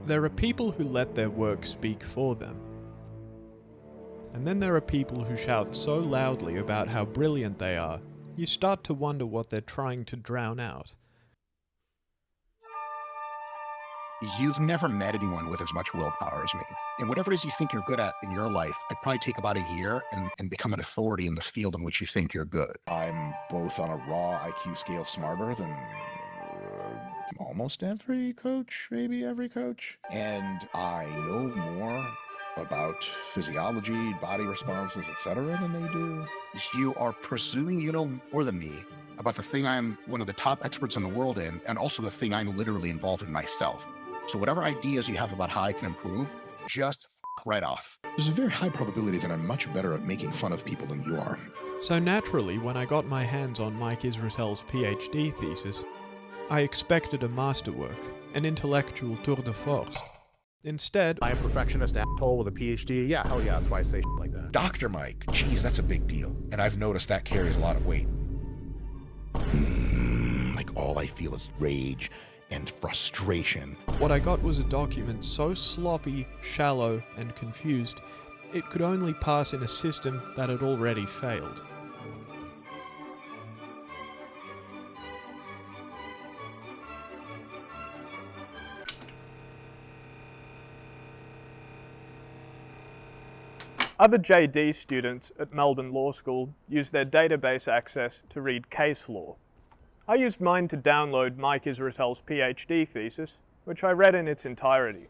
There are people who let their work speak for them. And then there are people who shout so loudly about how brilliant they are, you start to wonder what they're trying to drown out. You've never met anyone with as much willpower as me. And whatever it is you think you're good at in your life, I'd probably take about a year and become an authority in the field in which you think you're good. I'm both on a raw IQ scale smarter than almost every coach, maybe every coach. And I know more about physiology, body responses, etc. than they do. You are presuming you know more than me about the thing I'm one of the top experts in the world in, and also the thing I'm literally involved in myself. So whatever ideas you have about how I can improve, just right off. There's a very high probability that I'm much better at making fun of people than you are. So naturally, when I got my hands on Mike Israetel's PhD thesis, I expected a masterwork, an intellectual tour de force. Instead, I'm a perfectionist asshole with a PhD. Yeah, hell yeah, that's why I say shit like that. Dr. Mike, geez, that's a big deal. And I've noticed that carries a lot of weight. Like all I feel is rage and frustration. what I got was a document so sloppy, shallow, and confused, it could only pass in a system that had already failed. Other JD students at Melbourne Law School use their database access to read case law. I used mine to download Mike Israetel's PhD thesis, which I read in its entirety.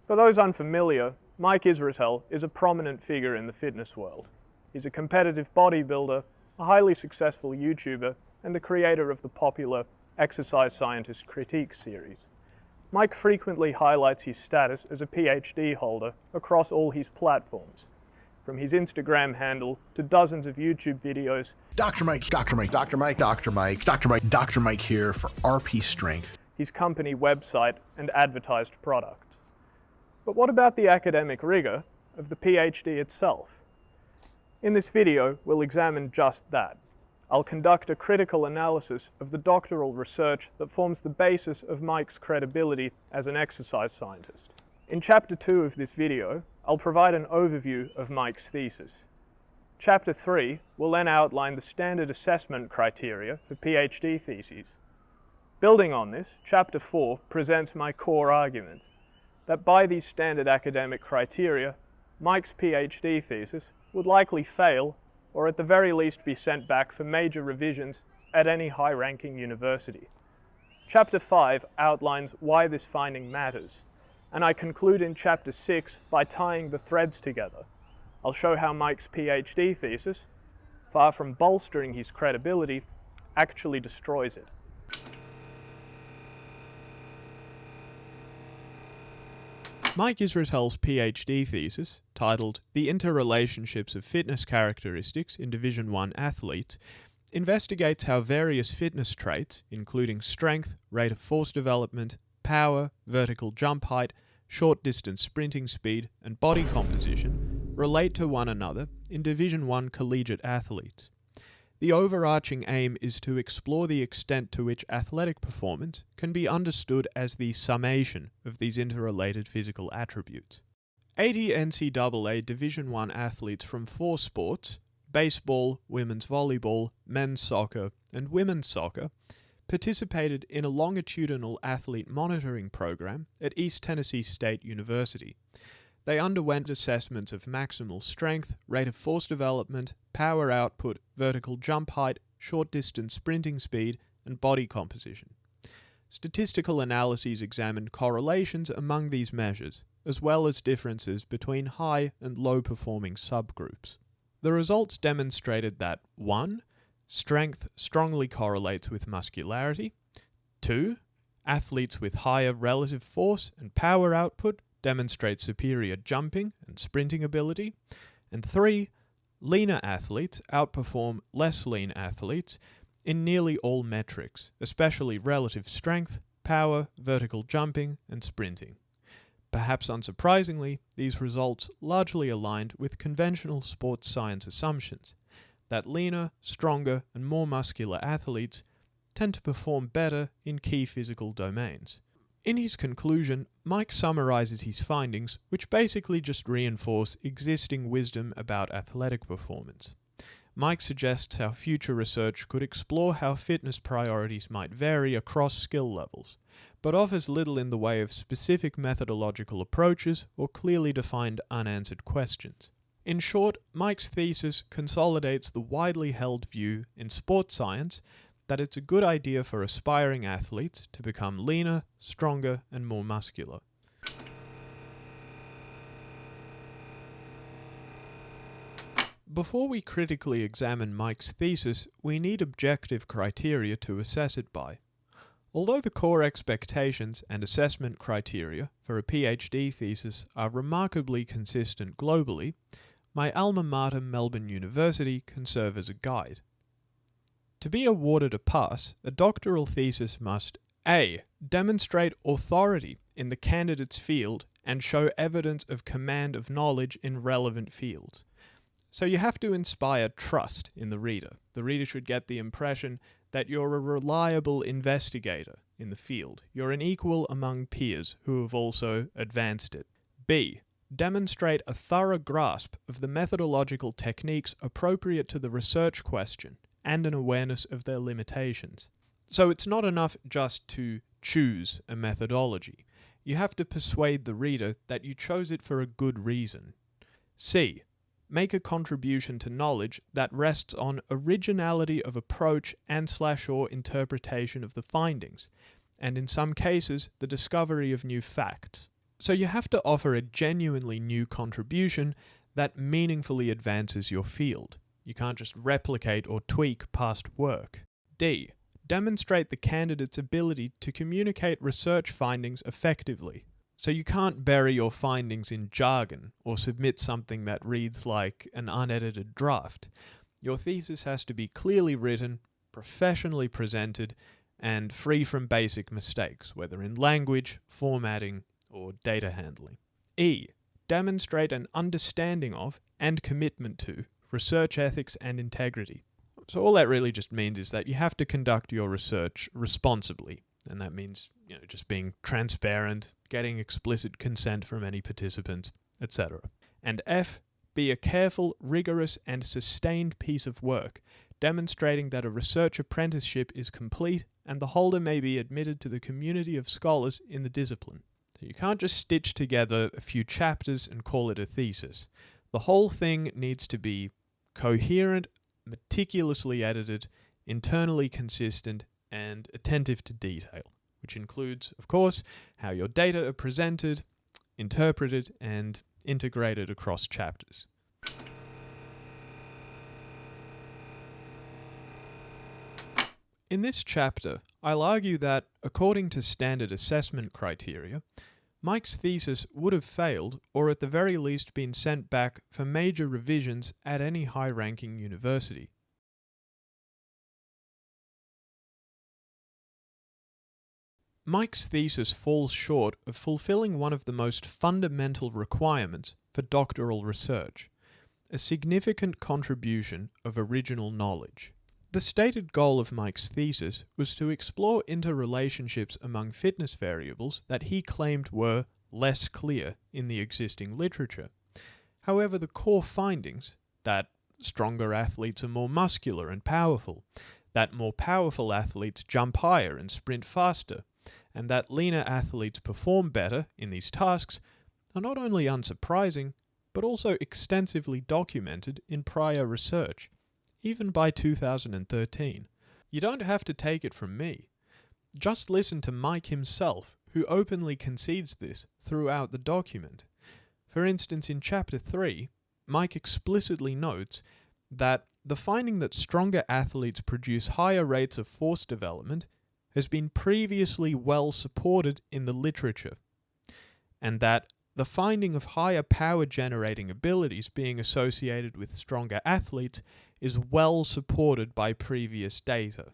For those unfamiliar, Mike Israetel is a prominent figure in the fitness world. He's a competitive bodybuilder, a highly successful YouTuber, and the creator of the popular Exercise Scientist Critique series. Mike frequently highlights his status as a PhD holder across all his platforms, from his Instagram handle to dozens of YouTube videos. Dr. Mike, Dr. Mike, Dr. Mike, Dr. Mike, Dr. Mike, Dr. Mike here for RP Strength. His company website and advertised products. But what about the academic rigor of the PhD itself? In this video, we'll examine just that. I'll conduct a critical analysis of the doctoral research that forms the basis of Mike's credibility as an exercise scientist. In Chapter 2 of this video, I'll provide an overview of Mike's thesis. Chapter 3 will then outline the standard assessment criteria for PhD theses. Building on this, Chapter 4 presents my core argument that by these standard academic criteria, Mike's PhD thesis would likely fail or at the very least be sent back for major revisions at any high-ranking university. Chapter 5 outlines why this finding matters, and I conclude in Chapter 6 by tying the threads together. I'll show how Mike's PhD thesis, far from bolstering his credibility, actually destroys it. Mike Israetel's PhD thesis, titled The Interrelationships of Fitness Characteristics in Division I Athletes, investigates how various fitness traits, including strength, rate of force development, power, vertical jump height, short distance sprinting speed, and body composition, relate to one another in Division I collegiate athletes. The overarching aim is to explore the extent to which athletic performance can be understood as the summation of these interrelated physical attributes. 80 NCAA Division I athletes from 4 sports, baseball, women's volleyball, men's soccer, and women's soccer, participated in a longitudinal athlete monitoring program at East Tennessee State University. They underwent assessments of maximal strength, rate of force development, power output, vertical jump height, short distance sprinting speed, and body composition. Statistical analyses examined correlations among these measures, as well as differences between high and low performing subgroups. The results demonstrated that 1. Strength strongly correlates with muscularity. 2. Athletes with higher relative force and power output demonstrate superior jumping and sprinting ability. And 3. Leaner athletes outperform less lean athletes in nearly all metrics, especially relative strength, power, vertical jumping, and sprinting. Perhaps unsurprisingly, these results largely aligned with conventional sports science assumptions that leaner, stronger, and more muscular athletes tend to perform better in key physical domains. In his conclusion, Mike summarizes his findings, which basically just reinforce existing wisdom about athletic performance. Mike suggests how future research could explore how fitness priorities might vary across skill levels, but offers little in the way of specific methodological approaches or clearly defined unanswered questions. In short, Mike's thesis consolidates the widely held view in sports science that it's a good idea for aspiring athletes to become leaner, stronger, and more muscular. Before we critically examine Mike's thesis, we need objective criteria to assess it by. Although the core expectations and assessment criteria for a PhD thesis are remarkably consistent globally, my alma mater Melbourne University can serve as a guide. To be awarded a pass, a doctoral thesis must A. Demonstrate authority in the candidate's field and show evidence of command of knowledge in relevant fields. So you have to inspire trust in the reader. The reader should get the impression that you're a reliable investigator in the field. You're an equal among peers who have also advanced it. B. Demonstrate a thorough grasp of the methodological techniques appropriate to the research question and an awareness of their limitations. So it's not enough just to choose a methodology. You have to persuade the reader that you chose it for a good reason. C. Make a contribution to knowledge that rests on originality of approach and/or interpretation of the findings, and in some cases, the discovery of new facts. So you have to offer a genuinely new contribution that meaningfully advances your field. You can't just replicate or tweak past work. D. Demonstrate the candidate's ability to communicate research findings effectively. So you can't bury your findings in jargon or submit something that reads like an unedited draft. Your thesis has to be clearly written, professionally presented, and free from basic mistakes, whether in language, formatting, or data handling. E. Demonstrate an understanding of and commitment to research ethics and integrity. So all that really just means is that you have to conduct your research responsibly. And that means, just being transparent, getting explicit consent from any participants, etc. And F, be a careful, rigorous, and sustained piece of work, demonstrating that a research apprenticeship is complete and the holder may be admitted to the community of scholars in the discipline. So you can't just stitch together a few chapters and call it a thesis. The whole thing needs to be coherent, meticulously edited, internally consistent, and attentive to detail, which includes, of course, how your data are presented, interpreted, and integrated across chapters. In this chapter, I'll argue that, according to standard assessment criteria, Mike's thesis would have failed, or at the very least been sent back for major revisions at any high-ranking university. Mike's thesis falls short of fulfilling one of the most fundamental requirements for doctoral research, a significant contribution of original knowledge. The stated goal of Mike's thesis was to explore interrelationships among fitness variables that he claimed were less clear in the existing literature. However, the core findings, that stronger athletes are more muscular and powerful, that more powerful athletes jump higher and sprint faster, and that leaner athletes perform better in these tasks, are not only unsurprising, but also extensively documented in prior research, even by 2013. You don't have to take it from me. Just listen to Mike himself, who openly concedes this throughout the document. For instance, in Chapter 3, Mike explicitly notes that the finding that stronger athletes produce higher rates of force development has been previously well supported in the literature, and that the finding of higher power generating abilities being associated with stronger athletes is well supported by previous data.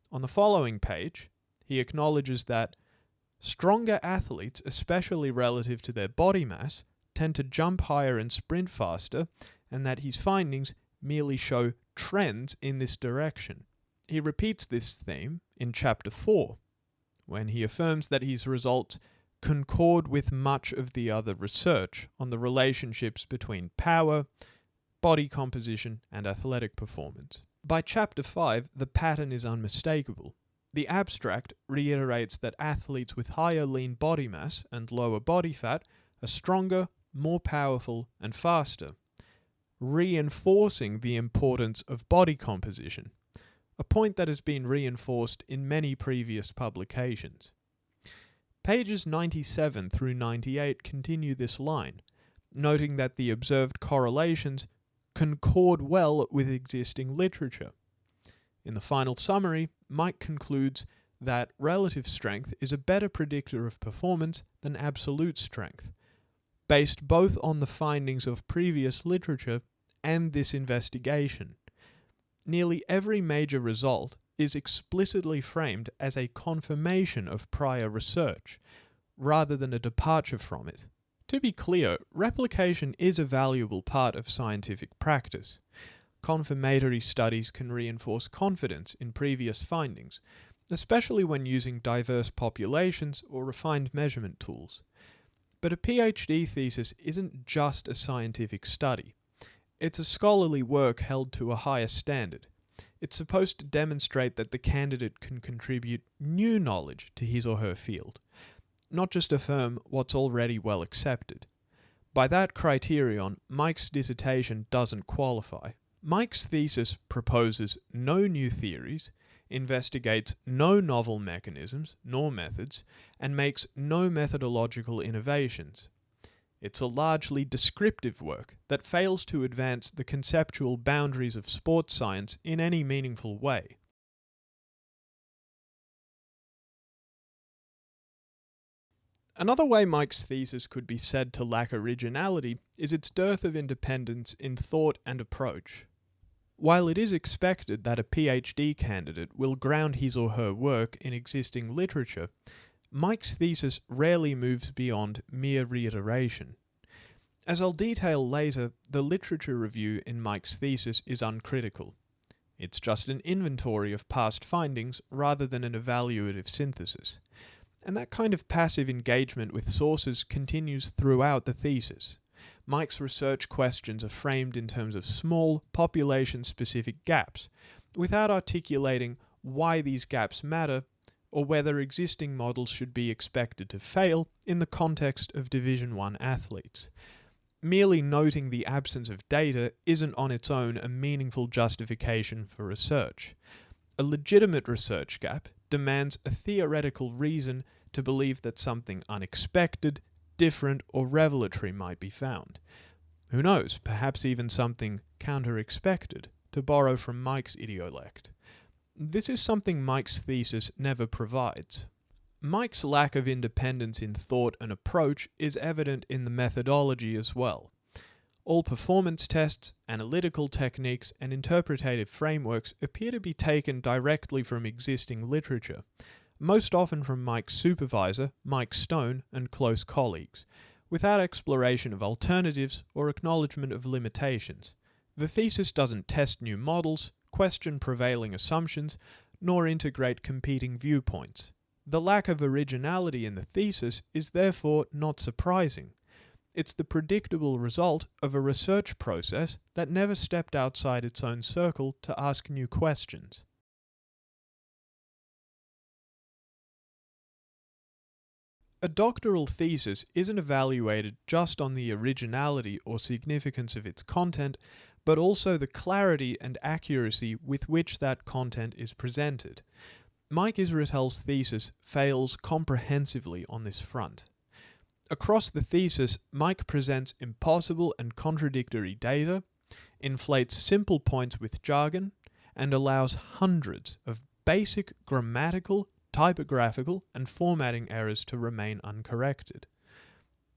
On the following page, he acknowledges that stronger athletes, especially relative to their body mass, tend to jump higher and sprint faster, and that his findings merely show trends in this direction. He repeats this theme in Chapter 4, when he affirms that his results concord with much of the other research on the relationships between power, body composition, and athletic performance. By Chapter 5, the pattern is unmistakable. The abstract reiterates that athletes with higher lean body mass and lower body fat are stronger, more powerful, and faster, reinforcing the importance of body composition, a point that has been reinforced in many previous publications. Pages 97 through 98 continue this line, noting that the observed correlations concord well with existing literature. In the final summary, Mike concludes that relative strength is a better predictor of performance than absolute strength, based both on the findings of previous literature and this investigation. Nearly every major result is explicitly framed as a confirmation of prior research, rather than a departure from it. To be clear, replication is a valuable part of scientific practice. Confirmatory studies can reinforce confidence in previous findings, especially when using diverse populations or refined measurement tools. But a PhD thesis isn't just a scientific study. It's a scholarly work held to a higher standard. It's supposed to demonstrate that the candidate can contribute new knowledge to his or her field, not just affirm what's already well accepted. By that criterion, Mike's dissertation doesn't qualify. Mike's thesis proposes no new theories, investigates no novel mechanisms nor methods, and makes no methodological innovations. It's a largely descriptive work that fails to advance the conceptual boundaries of sports science in any meaningful way. Another way Mike's thesis could be said to lack originality is its dearth of independence in thought and approach. While it is expected that a PhD candidate will ground his or her work in existing literature, Mike's thesis rarely moves beyond mere reiteration. As I'll detail later, the literature review in Mike's thesis is uncritical. It's just an inventory of past findings rather than an evaluative synthesis. And that kind of passive engagement with sources continues throughout the thesis. Mike's research questions are framed in terms of small, population-specific gaps, without articulating why these gaps matter or whether existing models should be expected to fail in the context of Division I athletes. Merely noting the absence of data isn't on its own a meaningful justification for research. A legitimate research gap demands a theoretical reason to believe that something unexpected, different, or revelatory might be found. Who knows, perhaps even something counter-expected, to borrow from Mike's idiolect. This is something Mike's thesis never provides. Mike's lack of independence in thought and approach is evident in the methodology as well. All performance tests, analytical techniques, and interpretative frameworks appear to be taken directly from existing literature, most often from Mike's supervisor, Mike Stone, and close colleagues, without exploration of alternatives or acknowledgement of limitations. The thesis doesn't test new models, question prevailing assumptions, nor integrate competing viewpoints. The lack of originality in the thesis is therefore not surprising. It's the predictable result of a research process that never stepped outside its own circle to ask new questions. A doctoral thesis isn't evaluated just on the originality or significance of its content, but also the clarity and accuracy with which that content is presented. Mike Israetel's thesis fails comprehensively on this front. Across the thesis, Mike presents impossible and contradictory data, inflates simple points with jargon, and allows hundreds of basic grammatical, typographical, and formatting errors to remain uncorrected.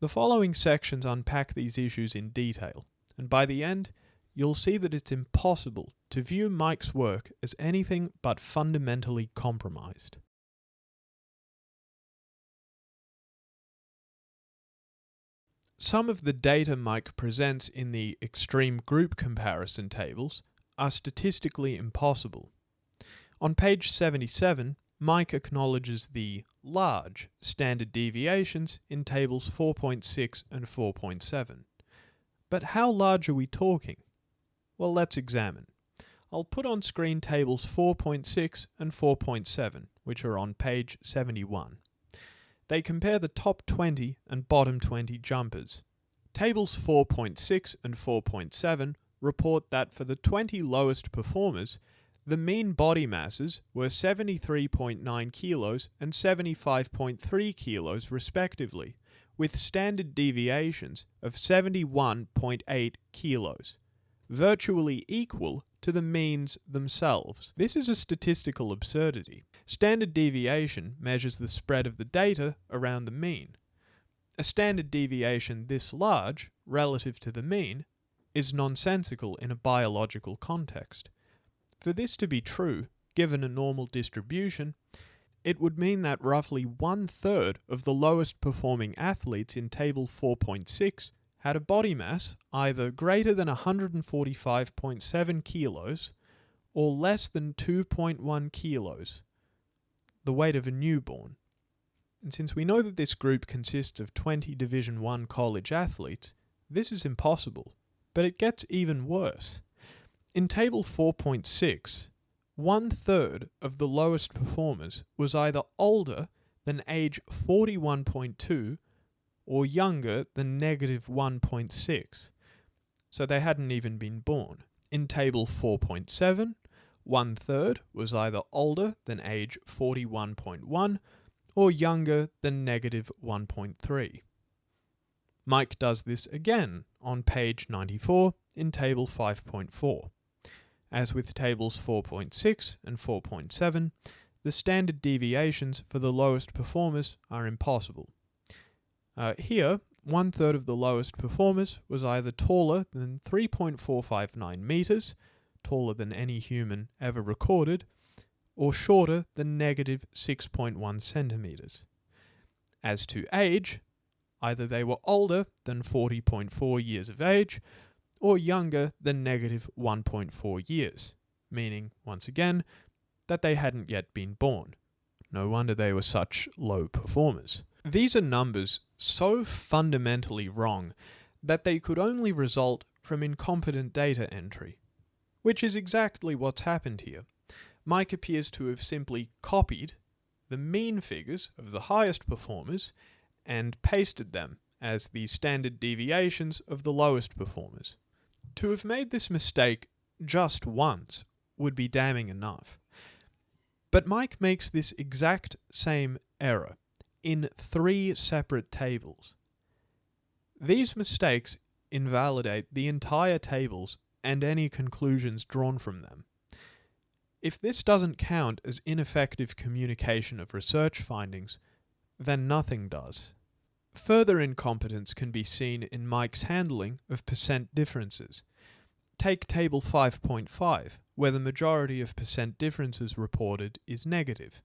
The following sections unpack these issues in detail, and by the end, you'll see that it's impossible to view Mike's work as anything but fundamentally compromised. Some of the data Mike presents in the extreme group comparison tables are statistically impossible. On page 77, Mike acknowledges the large standard deviations in tables 4.6 and 4.7. But how large are we talking? Well, let's examine. I'll put on screen tables 4.6 and 4.7, which are on page 71. They compare the top 20 and bottom 20 jumpers. Tables 4.6 and 4.7 report that for the 20 lowest performers, the mean body masses were 73.9 kilos and 75.3 kilos respectively, with standard deviations of 71.8 kilos, virtually equal to the means themselves. This is a statistical absurdity. Standard deviation measures the spread of the data around the mean. A standard deviation this large, relative to the mean, is nonsensical in a biological context. For this to be true, given a normal distribution, it would mean that roughly 1/3 of the lowest performing athletes in table 4.6 had a body mass either greater than 145.7 kilos or less than 2.1 kilos, the weight of a newborn. And since we know that this group consists of 20 Division I college athletes, this is impossible. But it gets even worse. In table 4.6, 1/3 of the lowest performers was either older than age 41.2 or younger than -1.6, so they hadn't even been born. In table 4.7, 1/3 was either older than age 41.1 or younger than -1.3. Mike does this again on page 94 in table 5.4. As with tables 4.6 and 4.7, the standard deviations for the lowest performers are impossible. Here, 1/3 of the lowest performers was either taller than 3.459 meters, taller than any human ever recorded, or shorter than -6.1 centimeters. As to age, either they were older than 40.4 years of age, or younger than -1.4 years, meaning, once again, that they hadn't yet been born. No wonder they were such low performers. These are numbers so fundamentally wrong that they could only result from incompetent data entry, which is exactly what's happened here. Mike appears to have simply copied the mean figures of the highest performers and pasted them as the standard deviations of the lowest performers. To have made this mistake just once would be damning enough. But Mike makes this exact same error in 3 separate tables. These mistakes invalidate the entire tables and any conclusions drawn from them. If this doesn't count as ineffective communication of research findings, then nothing does. Further incompetence can be seen in Mike's handling of percent differences. Take table 5.5, where the majority of percent differences reported is negative.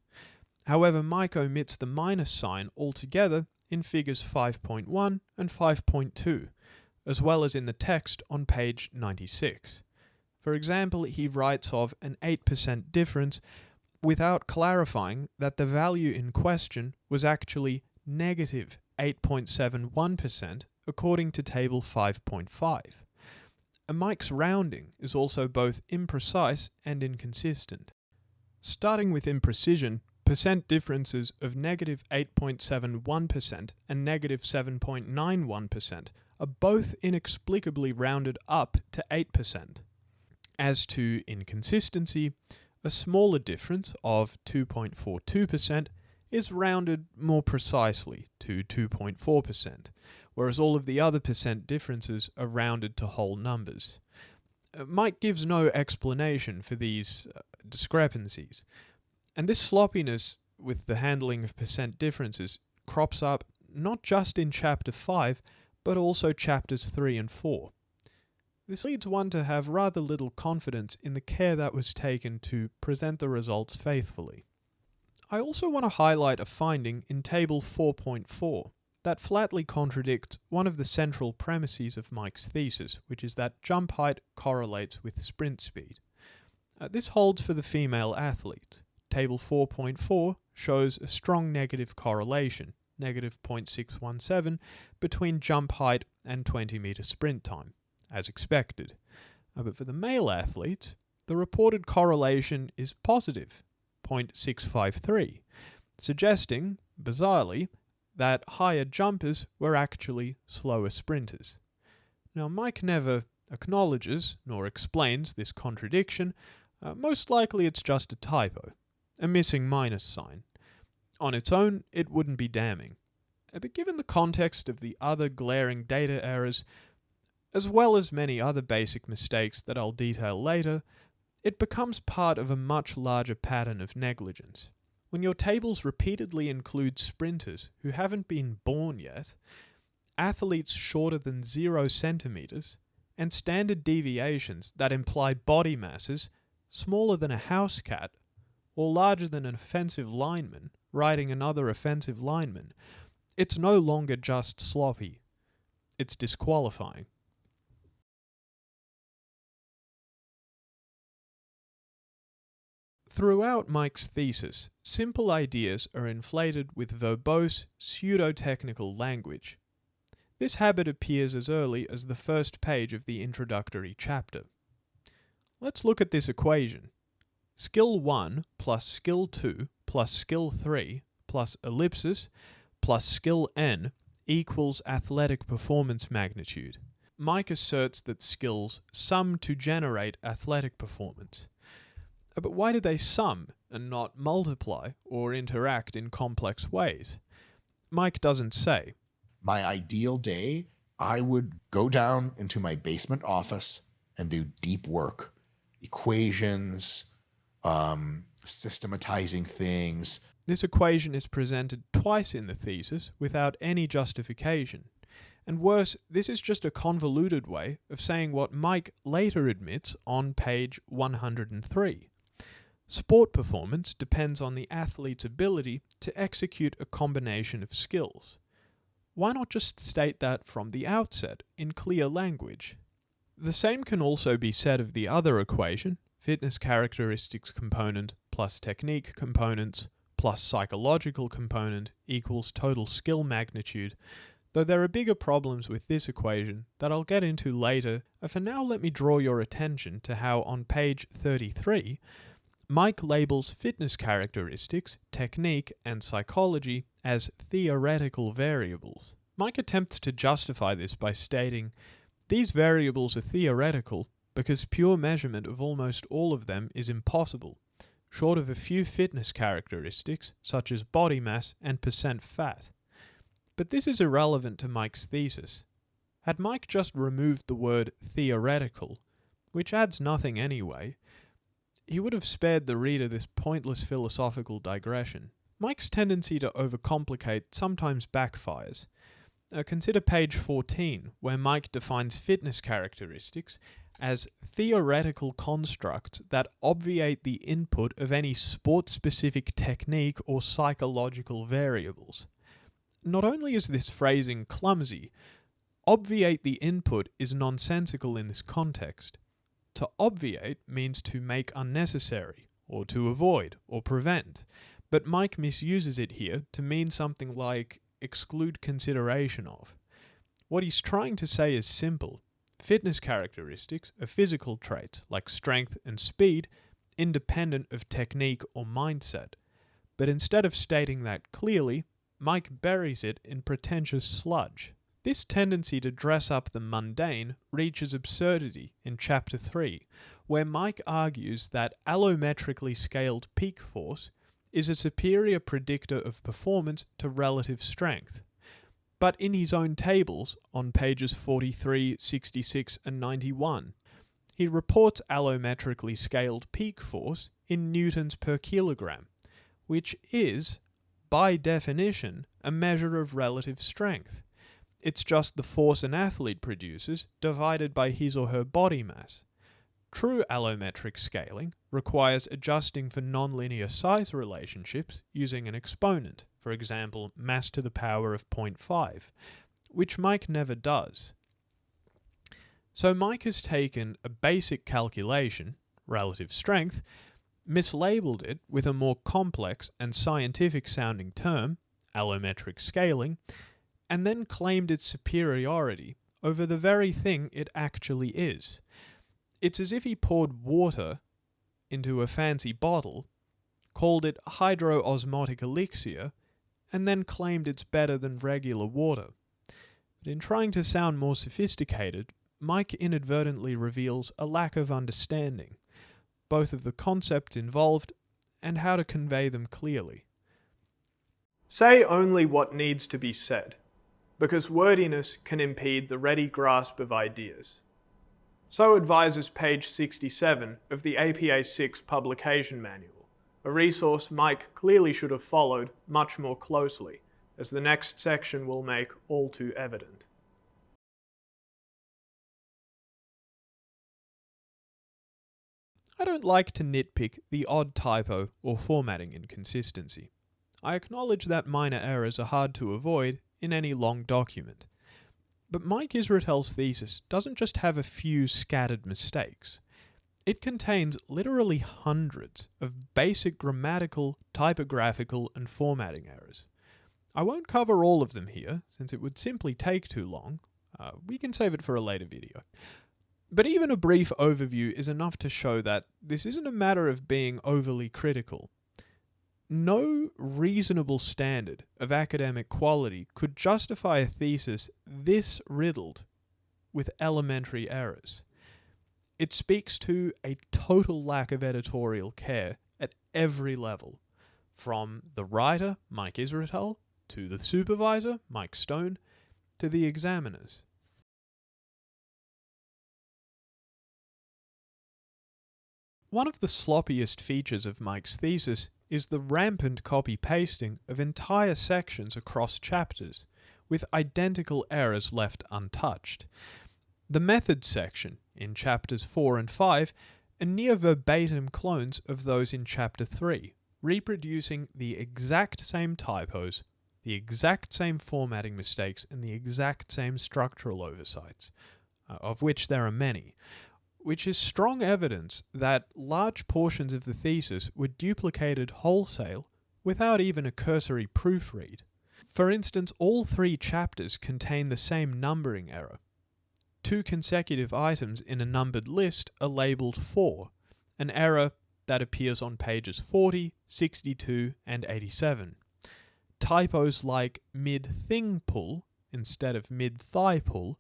However, Mike omits the minus sign altogether in figures 5.1 and 5.2, as well as in the text on page 96. For example, he writes of an 8% difference without clarifying that the value in question was actually negative 8.71% according to table 5.5. Mike's rounding is also both imprecise and inconsistent. Starting with imprecision, percent differences of negative 8.71% and negative 7.91% are both inexplicably rounded up to 8%. As to inconsistency, a smaller difference of 2.42% is rounded more precisely to 2.4%, whereas all of the other percent differences are rounded to whole numbers. Mike gives no explanation for these discrepancies, and this sloppiness with the handling of percent differences crops up not just in Chapter 5, but also Chapters 3 and 4. This leads one to have rather little confidence in the care that was taken to present the results faithfully. I also want to highlight a finding in Table 4.4 that flatly contradicts one of the central premises of Mike's thesis, which is that jump height correlates with sprint speed. This holds for the female athlete. Table 4.4 shows a strong negative correlation, negative 0.617, between jump height and 20-meter sprint time, as expected. But for the male athletes, the reported correlation is positive, 0.653, suggesting, bizarrely, that higher jumpers were actually slower sprinters. Now, Mike never acknowledges nor explains this contradiction. Most likely it's just a typo, a missing minus sign. On its own, it wouldn't be damning. But given the context of the other glaring data errors, as well as many other basic mistakes that I'll detail later, it becomes part of a much larger pattern of negligence. When your tables repeatedly include sprinters who haven't been born yet, athletes shorter than 0 centimeters, and standard deviations that imply body masses smaller than a house cat or larger than an offensive lineman riding another offensive lineman, it's no longer just sloppy. It's disqualifying. Throughout Mike's thesis, simple ideas are inflated with verbose, pseudo-technical language. This habit appears as early as the first page of the introductory chapter. Let's look at this equation. Skill 1 plus skill 2 plus skill 3 plus ellipsis plus skill n equals athletic performance magnitude. Mike asserts that skills sum to generate athletic performance. But why do they sum and not multiply or interact in complex ways? Mike doesn't say. My ideal day, I would go down into my basement office and do deep work, equations, systematizing things. This equation is presented twice in the thesis without any justification. And worse, this is just a convoluted way of saying what Mike later admits on page 103. Sport performance depends on the athlete's ability to execute a combination of skills. Why not just state that from the outset in clear language? The same can also be said of the other equation, fitness characteristics component plus technique components plus psychological component equals total skill magnitude, though there are bigger problems with this equation that I'll get into later. For now, let me draw your attention to how on page 33, Mike labels fitness characteristics, technique, and psychology as theoretical variables. Mike attempts to justify this by stating, these variables are theoretical because pure measurement of almost all of them is impossible, short of a few fitness characteristics such as body mass and percent fat. But this is irrelevant to Mike's thesis. Had Mike just removed the word theoretical, which adds nothing anyway, he would have spared the reader this pointless philosophical digression. Mike's tendency to overcomplicate sometimes backfires. Consider page 14, where Mike defines fitness characteristics as theoretical constructs that obviate the input of any sport-specific technique or psychological variables. Not only is this phrasing clumsy, obviate the input is nonsensical in this context. To obviate means to make unnecessary, or to avoid, or prevent, but Mike misuses it here to mean something like exclude consideration of. What he's trying to say is simple. Fitness characteristics are physical traits like strength and speed, independent of technique or mindset. But instead of stating that clearly, Mike buries it in pretentious sludge. This tendency to dress up the mundane reaches absurdity in Chapter 3, where Mike argues that allometrically scaled peak force is a superior predictor of performance to relative strength. But in his own tables, on pages 43, 66, and 91, he reports allometrically scaled peak force in newtons per kilogram, which is, by definition, a measure of relative strength. It's just the force an athlete produces divided by his or her body mass. True allometric scaling requires adjusting for nonlinear size relationships using an exponent, for example, mass to the power of 0.5, which Mike never does. So Mike has taken a basic calculation, relative strength, mislabeled it with a more complex and scientific-sounding term, allometric scaling, and then claimed its superiority over the very thing it actually is. It's as if he poured water into a fancy bottle, called it hydroosmotic elixir, and then claimed it's better than regular water. But in trying to sound more sophisticated, Mike inadvertently reveals a lack of understanding, both of the concepts involved and how to convey them clearly. Say only what needs to be said, because wordiness can impede the ready grasp of ideas. So advises page 67 of the APA 6 publication manual, a resource Mike clearly should have followed much more closely, as the next section will make all too evident. I don't like to nitpick the odd typo or formatting inconsistency. I acknowledge that minor errors are hard to avoid in any long document. But Mike Israetel's thesis doesn't just have a few scattered mistakes. It contains literally hundreds of basic grammatical, typographical, and formatting errors. I won't cover all of them here, since it would simply take too long. We can save it for a later video. But even a brief overview is enough to show that this isn't a matter of being overly critical. No reasonable standard of academic quality could justify a thesis this riddled with elementary errors. It speaks to a total lack of editorial care at every level, from the writer, Mike Israetel, to the supervisor, Mike Stone, to the examiners. One of the sloppiest features of Mike's thesis is the rampant copy-pasting of entire sections across chapters, with identical errors left untouched. The methods section in chapters 4 and 5 are near verbatim clones of those in chapter 3, reproducing the exact same typos, the exact same formatting mistakes, and the exact same structural oversights, of which there are many, which is strong evidence that large portions of the thesis were duplicated wholesale without even a cursory proofread. For instance, all 3 chapters contain the same numbering error. 2 consecutive items in a numbered list are labelled 4, an error that appears on pages 40, 62, and 87. Typos like mid-thing pull instead of mid-thigh pull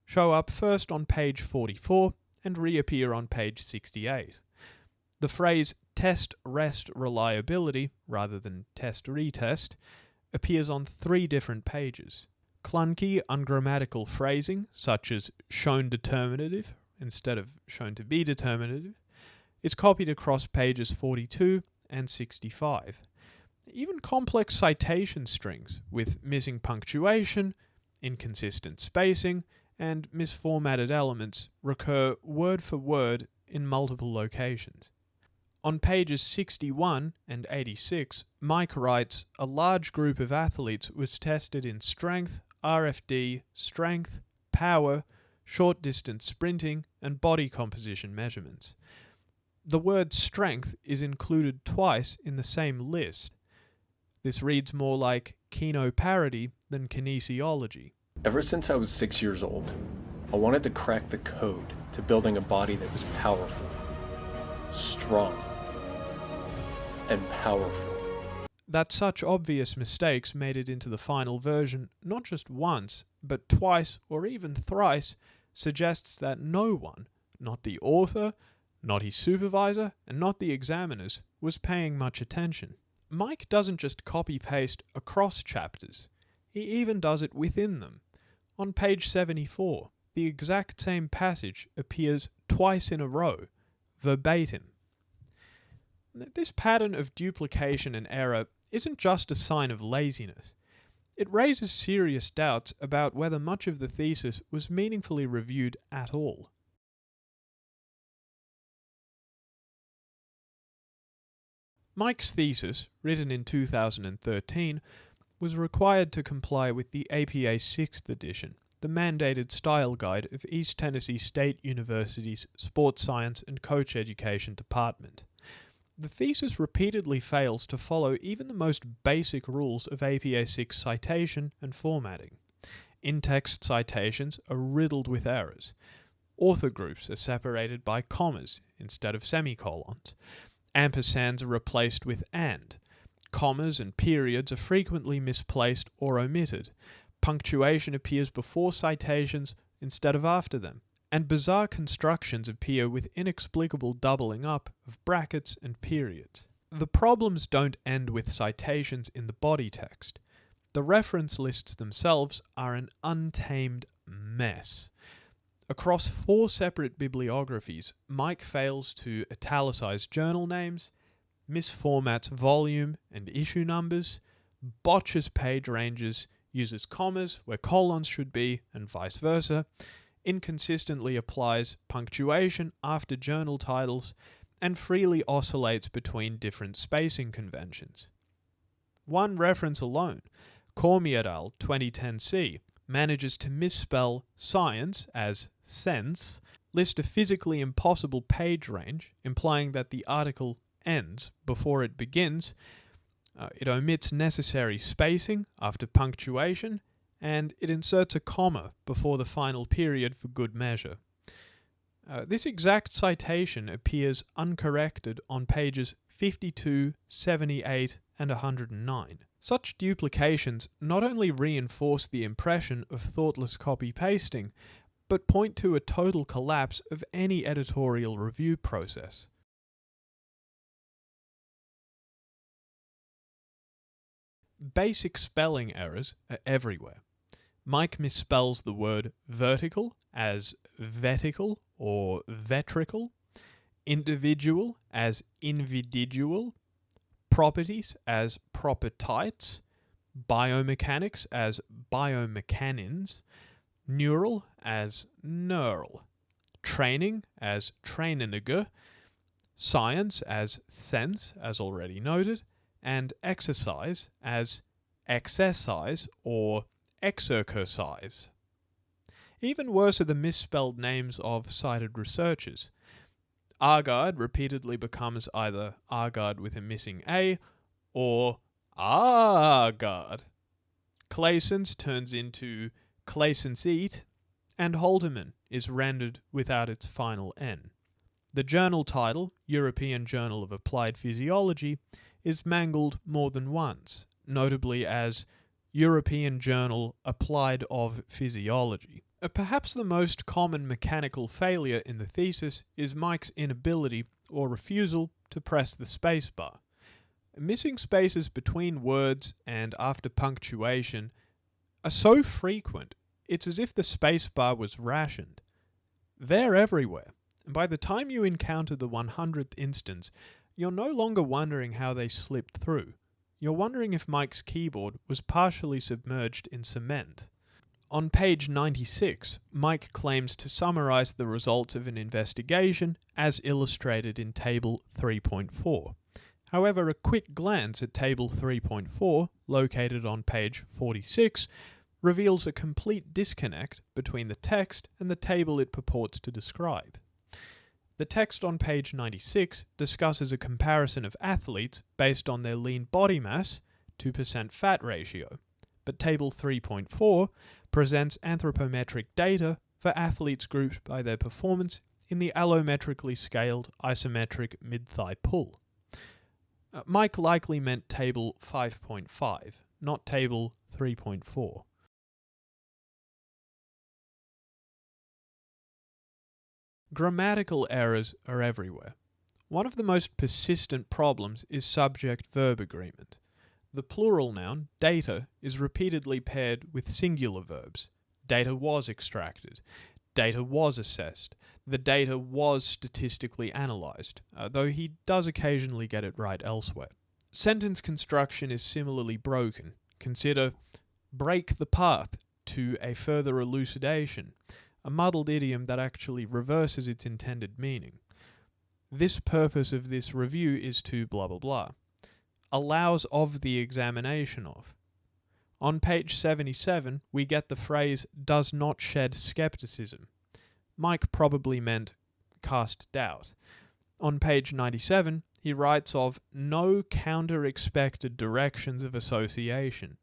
show up first on page 44 and reappear on page 68. The phrase test rest reliability, rather than test retest, appears on 3 different pages. Clunky, ungrammatical phrasing, such as shown determinative instead of shown to be determinative, is copied across pages 42 and 65. Even complex citation strings with missing punctuation, inconsistent spacing, and misformatted elements recur word for word in multiple locations. On pages 61 and 86, Mike writes, a large group of athletes was tested in strength, RFD, strength, power, short distance sprinting, and body composition measurements. The word strength is included twice in the same list. This reads more like kenoparody than kinesiology. Ever since I was 6 years old, I wanted to crack the code to building a body that was powerful, strong, and powerful. That such obvious mistakes made it into the final version not just once, but twice or even thrice, suggests that no one, not the author, not his supervisor, and not the examiners, was paying much attention. Mike doesn't just copy-paste across chapters, he even does it within them. On page 74, the exact same passage appears twice in a row, verbatim. This pattern of duplication and error isn't just a sign of laziness. It raises serious doubts about whether much of the thesis was meaningfully reviewed at all. Mike's thesis, written in 2013, was required to comply with the APA 6th edition, the mandated style guide of East Tennessee State University's Sports Science and Coach Education Department. The thesis repeatedly fails to follow even the most basic rules of APA 6 citation and formatting. In-text citations are riddled with errors. Author groups are separated by commas instead of semicolons. Ampersands are replaced with and. Commas and periods are frequently misplaced or omitted. Punctuation appears before citations instead of after them. And bizarre constructions appear with inexplicable doubling up of brackets and periods. The problems don't end with citations in the body text. The reference lists themselves are an untamed mess. Across 4 separate bibliographies, Mike fails to italicize journal names, misformats volume and issue numbers, botches page ranges, uses commas where colons should be, and vice versa, inconsistently applies punctuation after journal titles, and freely oscillates between different spacing conventions. One reference alone, Cormier et al. 2010C, manages to misspell science as sense, list a physically impossible page range, implying that the article ends before it begins, it omits necessary spacing after punctuation, and it inserts a comma before the final period for good measure. This exact citation appears uncorrected on pages 52, 78, and 109. Such duplications not only reinforce the impression of thoughtless copy-pasting, but point to a total collapse of any editorial review process. Basic spelling errors are everywhere. Mike misspells the word vertical as vetical or vetrical, individual as invididual, properties as propertites, biomechanics as biomechanins, neural as neural, training as traininiger, science as sense, as already noted, and exercise as exercise or exercise. Even worse are the misspelled names of cited researchers. Argard repeatedly becomes either Argard with a missing A or Argard. Claessens turns into Claessenseat, and Haldeman is rendered without its final N. The journal title, European Journal of Applied Physiology, is mangled more than once, notably as European Journal Applied of Physiology. Perhaps the most common mechanical failure in the thesis is Mike's inability or refusal to press the spacebar. Missing spaces between words and after punctuation are so frequent, it's as if the spacebar was rationed. They're everywhere, and by the time you encounter the 100th instance, you're no longer wondering how they slipped through. You're wondering if Mike's keyboard was partially submerged in cement. On page 96, Mike claims to summarize the results of an investigation as illustrated in Table 3.4. However, a quick glance at Table 3.4, located on page 46, reveals a complete disconnect between the text and the table it purports to describe. The text on page 96 discusses a comparison of athletes based on their lean body mass, 2% fat ratio, but Table 3.4 presents anthropometric data for athletes grouped by their performance in the allometrically scaled isometric mid-thigh pull. Mike likely meant Table 5.5, not Table 3.4. Grammatical errors are everywhere. One of the most persistent problems is subject-verb agreement. The plural noun, data, is repeatedly paired with singular verbs. Data was extracted. Data was assessed. The data was statistically analysed, though he does occasionally get it right elsewhere. Sentence construction is similarly broken. Consider break the path to a further elucidation, a muddled idiom that actually reverses its intended meaning. This purpose of this review is to blah blah blah. Allows of the examination of. On page 77, we get the phrase "does not shed skepticism." Mike probably meant cast doubt. On page 97, he writes of no counter-expected directions of association.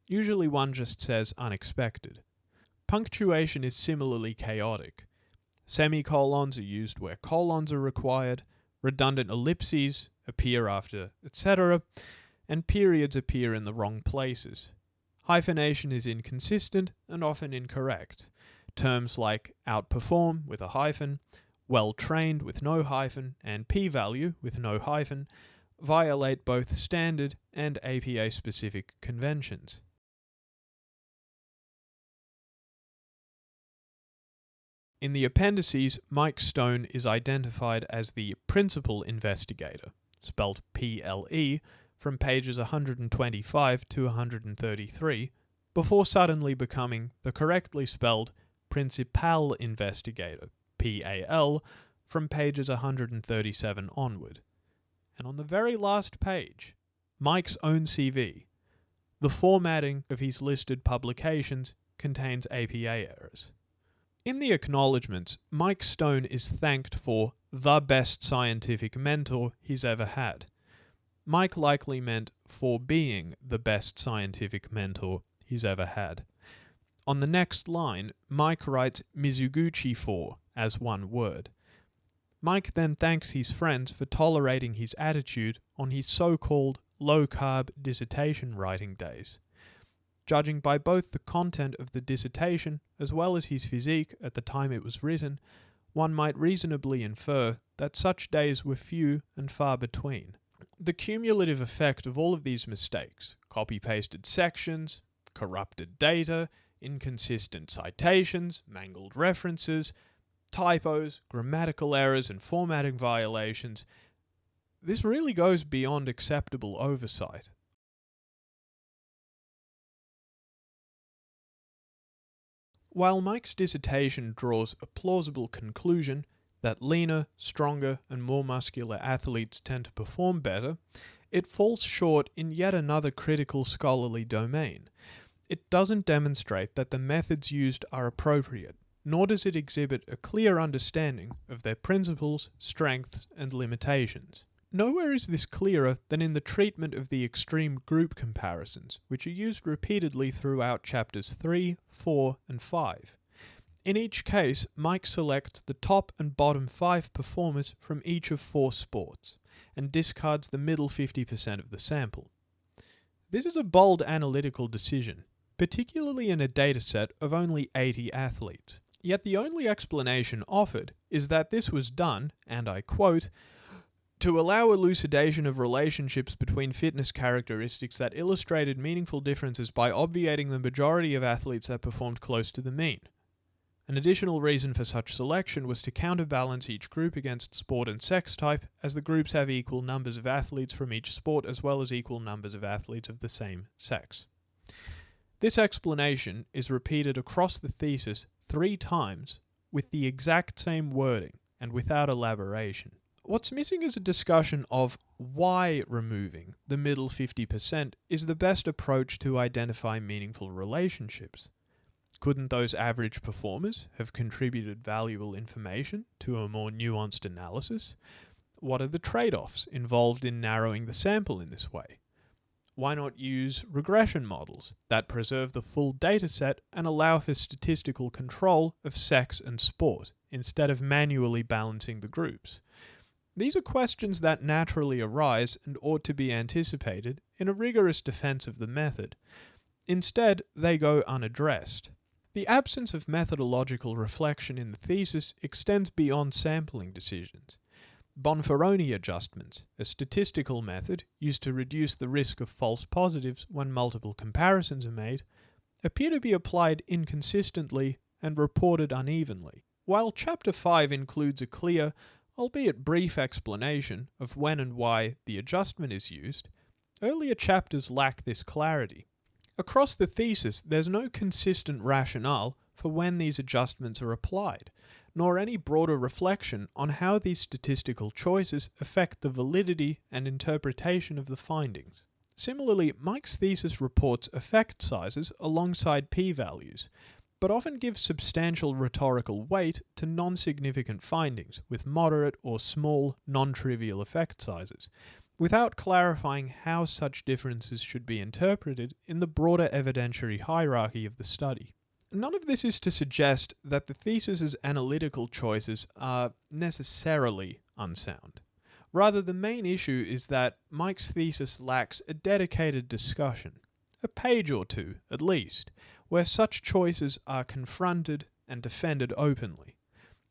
Usually one just says unexpected. Punctuation is similarly chaotic. Semicolons are used where colons are required, redundant ellipses appear after etc., and periods appear in the wrong places. Hyphenation is inconsistent and often incorrect. Terms like outperform with a hyphen, well-trained with no hyphen, and p-value with no hyphen violate both standard and APA-specific conventions. In the appendices, Mike Stone is identified as the principal investigator, spelt PLE, from pages 125 to 133, before suddenly becoming the correctly spelled principal investigator, PAL, from pages 137 onward. And on the very last page, Mike's own CV, the formatting of his listed publications contains APA errors. In the acknowledgements, Mike Stone is thanked for the best scientific mentor he's ever had. Mike likely meant for being the best scientific mentor he's ever had. On the next line, Mike writes Mizuguchi for as one word. Mike then thanks his friends for tolerating his attitude on his so-called low-carb dissertation writing days. Judging by both the content of the dissertation as well as his physique at the time it was written, one might reasonably infer that such days were few and far between. The cumulative effect of all of these mistakes, copy-pasted sections, corrupted data, inconsistent citations, mangled references, typos, grammatical errors and formatting violations, this really goes beyond acceptable oversight. While Mike's dissertation draws a plausible conclusion that leaner, stronger, and more muscular athletes tend to perform better, it falls short in yet another critical scholarly domain. It doesn't demonstrate that the methods used are appropriate, nor does it exhibit a clear understanding of their principles, strengths, and limitations. Nowhere is this clearer than in the treatment of the extreme group comparisons, which are used repeatedly throughout chapters 3, 4, and 5. In each case, Mike selects the top and bottom 5 performers from each of 4 sports, and discards the middle 50% of the sample. This is a bold analytical decision, particularly in a dataset of only 80 athletes. Yet the only explanation offered is that this was done, and I quote, to allow elucidation of relationships between fitness characteristics that illustrated meaningful differences by obviating the majority of athletes that performed close to the mean. An additional reason for such selection was to counterbalance each group against sport and sex type, as the groups have equal numbers of athletes from each sport as well as equal numbers of athletes of the same sex. This explanation is repeated across the thesis 3 times with the exact same wording and without elaboration. What's missing is a discussion of why removing the middle 50% is the best approach to identify meaningful relationships. Couldn't those average performers have contributed valuable information to a more nuanced analysis? What are the trade-offs involved in narrowing the sample in this way? Why not use regression models that preserve the full dataset and allow for statistical control of sex and sport, instead of manually balancing the groups? These are questions that naturally arise and ought to be anticipated in a rigorous defense of the method. Instead, they go unaddressed. The absence of methodological reflection in the thesis extends beyond sampling decisions. Bonferroni adjustments, a statistical method used to reduce the risk of false positives when multiple comparisons are made, appear to be applied inconsistently and reported unevenly. While Chapter 5 includes a clear, albeit brief explanation of when and why the adjustment is used, earlier chapters lack this clarity. Across the thesis, there's no consistent rationale for when these adjustments are applied, nor any broader reflection on how these statistical choices affect the validity and interpretation of the findings. Similarly, Mike's thesis reports effect sizes alongside p-values, but often gives substantial rhetorical weight to non-significant findings with moderate or small non-trivial effect sizes, without clarifying how such differences should be interpreted in the broader evidentiary hierarchy of the study. None of this is to suggest that the thesis's analytical choices are necessarily unsound. Rather, the main issue is that Mike's thesis lacks a dedicated discussion, a page or two at least, where such choices are confronted and defended openly.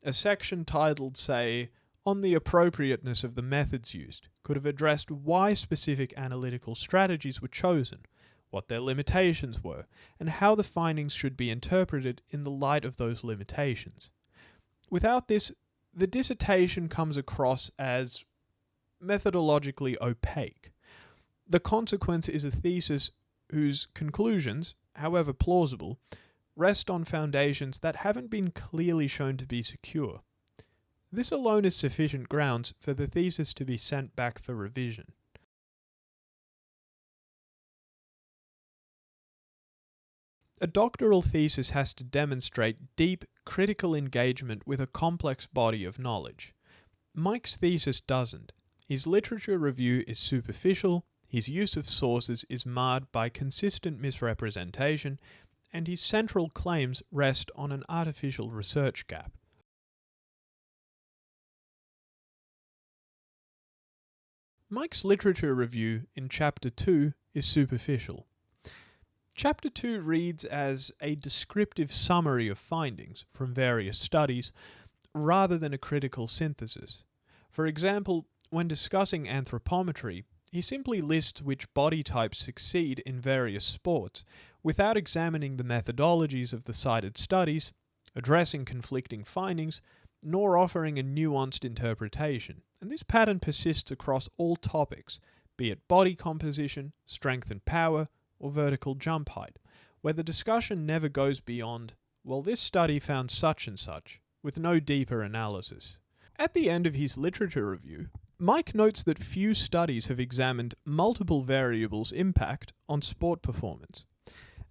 A section titled, say, "On the appropriateness of the methods used" could have addressed why specific analytical strategies were chosen, what their limitations were, and how the findings should be interpreted in the light of those limitations. Without this, the dissertation comes across as methodologically opaque. The consequence is a thesis whose conclusions, however plausible, rest on foundations that haven't been clearly shown to be secure. This alone is sufficient grounds for the thesis to be sent back for revision. A doctoral thesis has to demonstrate deep, critical engagement with a complex body of knowledge. Mike's thesis doesn't. His literature review is superficial, his use of sources is marred by consistent misrepresentation, and his central claims rest on an artificial research gap. Mike's literature review in Chapter 2 is superficial. Chapter 2 reads as a descriptive summary of findings from various studies, rather than a critical synthesis. For example, when discussing anthropometry, he simply lists which body types succeed in various sports, without examining the methodologies of the cited studies, addressing conflicting findings, nor offering a nuanced interpretation. And this pattern persists across all topics, be it body composition, strength and power, or vertical jump height, where the discussion never goes beyond, well, this study found such and such, with no deeper analysis. At the end of his literature review, Mike notes that few studies have examined multiple variables' impact on sport performance.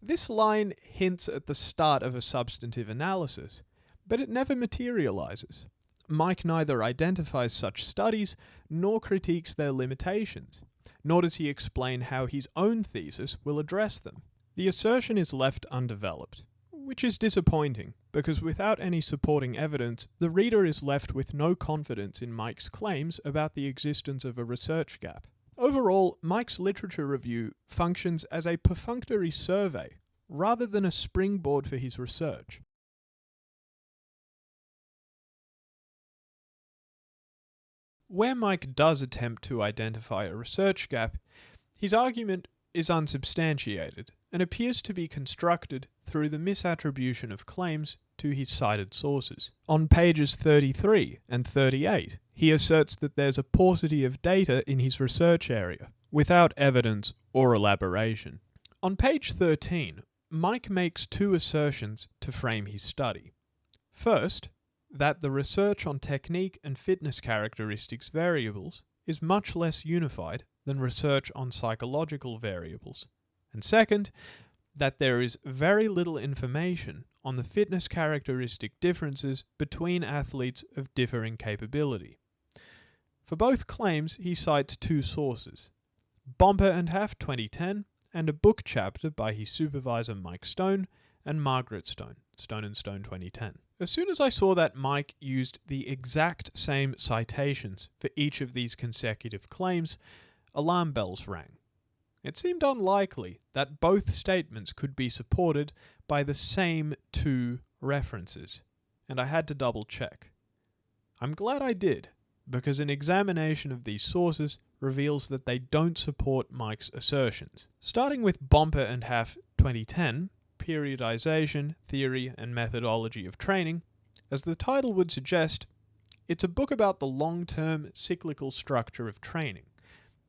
This line hints at the start of a substantive analysis, but it never materializes. Mike neither identifies such studies nor critiques their limitations, nor does he explain how his own thesis will address them. The assertion is left undeveloped, which is disappointing, because without any supporting evidence, the reader is left with no confidence in Mike's claims about the existence of a research gap. Overall, Mike's literature review functions as a perfunctory survey, rather than a springboard for his research. Where Mike does attempt to identify a research gap, his argument is unsubstantiated and appears to be constructed through the misattribution of claims to his cited sources. On pages 33 and 38, he asserts that there's a paucity of data in his research area, without evidence or elaboration. On page 13, Mike makes two assertions to frame his study. First, that the research on technique and fitness characteristics variables is much less unified than research on psychological variables. And second, that there is very little information on the fitness characteristic differences between athletes of differing capability. For both claims, he cites two sources, Bomper and Half 2010, and a book chapter by his supervisor Mike Stone and Margaret Stone, Stone and Stone 2010. As soon as I saw that Mike used the exact same citations for each of these consecutive claims, alarm bells rang. It seemed unlikely that both statements could be supported by the same two references, and I had to double check. I'm glad I did, because an examination of these sources reveals that they don't support Mike's assertions. Starting with Bomper and Half 2010, Periodization, Theory and Methodology of Training, as the title would suggest, it's a book about the long-term cyclical structure of training.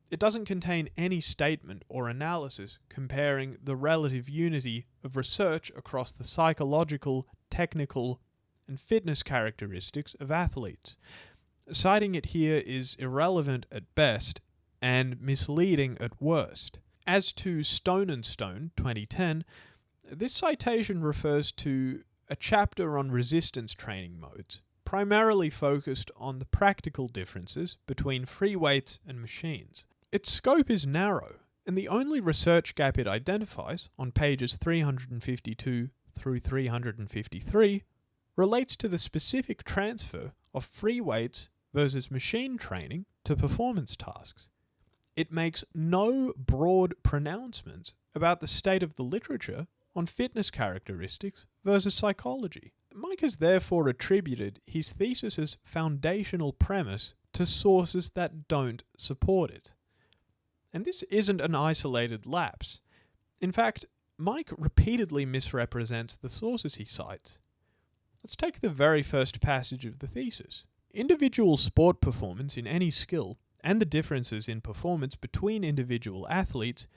It doesn't contain any statement or analysis comparing the relative unity of research across the psychological, technical, and fitness characteristics of athletes. Citing it here is irrelevant at best and misleading at worst. As to Stone & Stone, 2010, this citation refers to a chapter on resistance training modes, primarily focused on the practical differences between free weights and machines. Its scope is narrow, and the only research gap it identifies, on pages 352 through 353, relates to the specific transfer of free weights versus machine training to performance tasks. It makes no broad pronouncements about the state of the literature on fitness characteristics versus psychology. Mike has therefore attributed his thesis's foundational premise to sources that don't support it. And this isn't an isolated lapse. In fact, Mike repeatedly misrepresents the sources he cites. Let's take the very first passage of the thesis. Individual sport performance in any skill and the differences in performance between individual athletes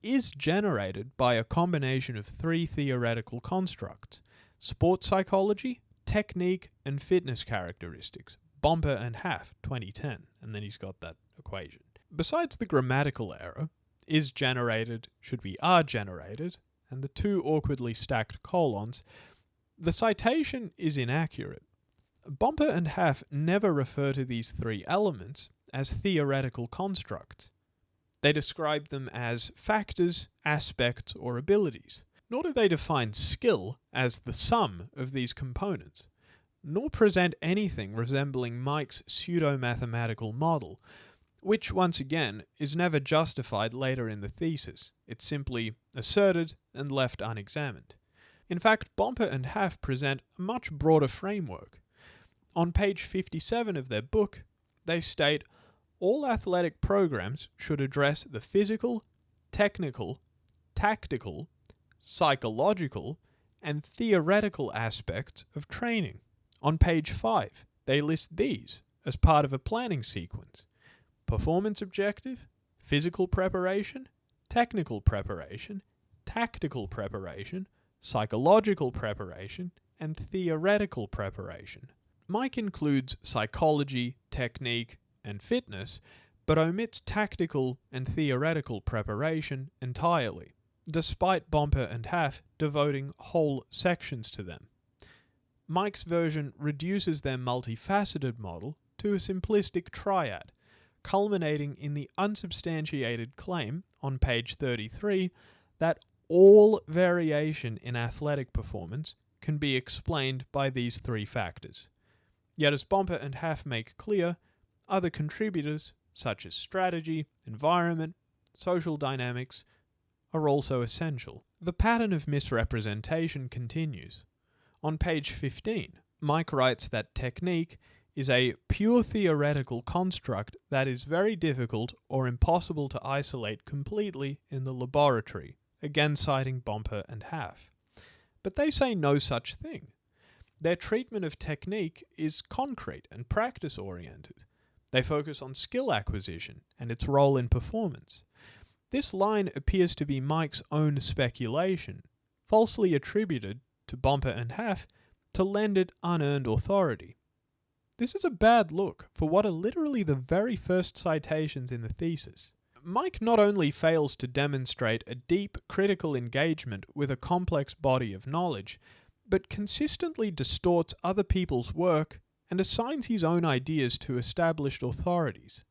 is generated by a combination of three theoretical constructs: sport psychology, technique, and fitness characteristics. Bomper and Haff, 2010, and then he's got that equation. Besides the grammatical error, is generated should be are generated, and the two awkwardly stacked colons, the citation is inaccurate. Bomper and Haff never refer to these three elements as theoretical constructs. They describe them as factors, aspects, or abilities. Nor do they define skill as the sum of these components, nor present anything resembling Mike's pseudo-mathematical model, which, once again, is never justified later in the thesis. It's simply asserted and left unexamined. In fact, Bomper and Haff present a much broader framework. On page 57 of their book, they state, all athletic programs should address the physical, technical, tactical, psychological, and theoretical aspects of training. On page 5, they list these as part of a planning sequence: performance objective, physical preparation, technical preparation, tactical preparation, psychological preparation, and theoretical preparation. Mike includes psychology, technique, and fitness, but omits tactical and theoretical preparation entirely, despite Bomper and Haff devoting whole sections to them. Mike's version reduces their multifaceted model to a simplistic triad, culminating in the unsubstantiated claim on page 33 that all variation in athletic performance can be explained by these three factors. Yet, as Bomper and Haff make clear, other contributors, such as strategy, environment, social dynamics, are also essential. The pattern of misrepresentation continues. On page 15, Mike writes that technique is a pure theoretical construct that is very difficult or impossible to isolate completely in the laboratory, again citing Bomper and Haff. But they say no such thing. Their treatment of technique is concrete and practice-oriented. They focus on skill acquisition and its role in performance. This line appears to be Mike's own speculation, falsely attributed to Bomper and Haff to lend it unearned authority. This is a bad look for what are literally the very first citations in the thesis. Mike not only fails to demonstrate a deep critical engagement with a complex body of knowledge, but consistently distorts other people's work and assigns his own ideas to established authorities.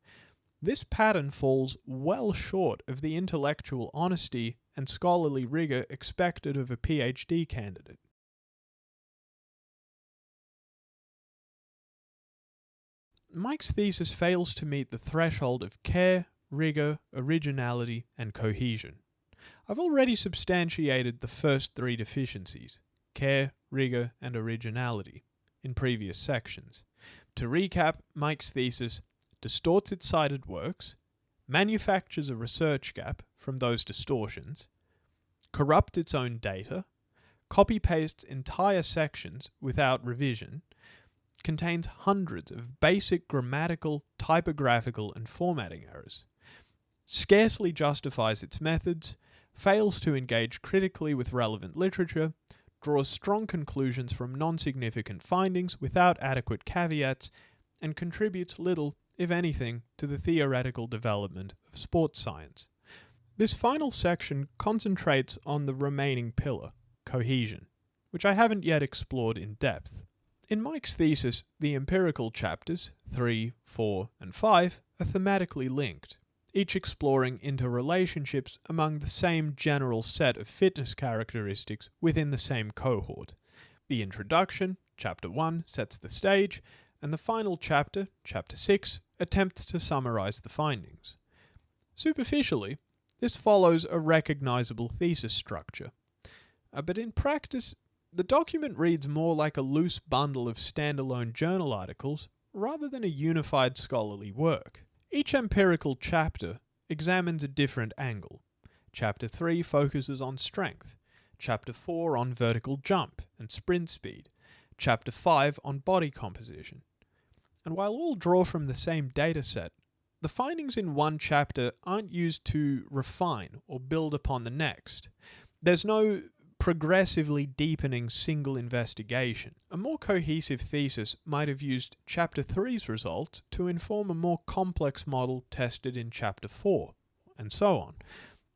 This pattern falls well short of the intellectual honesty and scholarly rigor expected of a PhD candidate. Mike's thesis fails to meet the threshold of care, rigor, originality, and cohesion. I've already substantiated the first three deficiencies: care, rigor, and originality, in previous sections. To recap, Mike's thesis distorts its cited works, manufactures a research gap from those distortions, corrupts its own data, copy-pastes entire sections without revision, contains hundreds of basic grammatical, typographical, and formatting errors, scarcely justifies its methods, fails to engage critically with relevant literature, draws strong conclusions from non-significant findings without adequate caveats, and contributes little, if anything, to the theoretical development of sports science. This final section concentrates on the remaining pillar, cohesion, which I haven't yet explored in depth. In Mike's thesis, the empirical chapters 3, 4, and 5 are thematically linked, each exploring interrelationships among the same general set of fitness characteristics within the same cohort. The introduction, chapter 1, sets the stage, and the final chapter, chapter 6, attempts to summarize the findings. Superficially, this follows a recognizable thesis structure. But in practice, the document reads more like a loose bundle of standalone journal articles rather than a unified scholarly work. Each empirical chapter examines a different angle. Chapter 3 focuses on strength, Chapter 4 on vertical jump and sprint speed, Chapter 5 on body composition. And while all draw from the same dataset, the findings in one chapter aren't used to refine or build upon the next. There's no progressively deepening single investigation. A more cohesive thesis might have used Chapter 3's results to inform a more complex model tested in Chapter 4, and so on,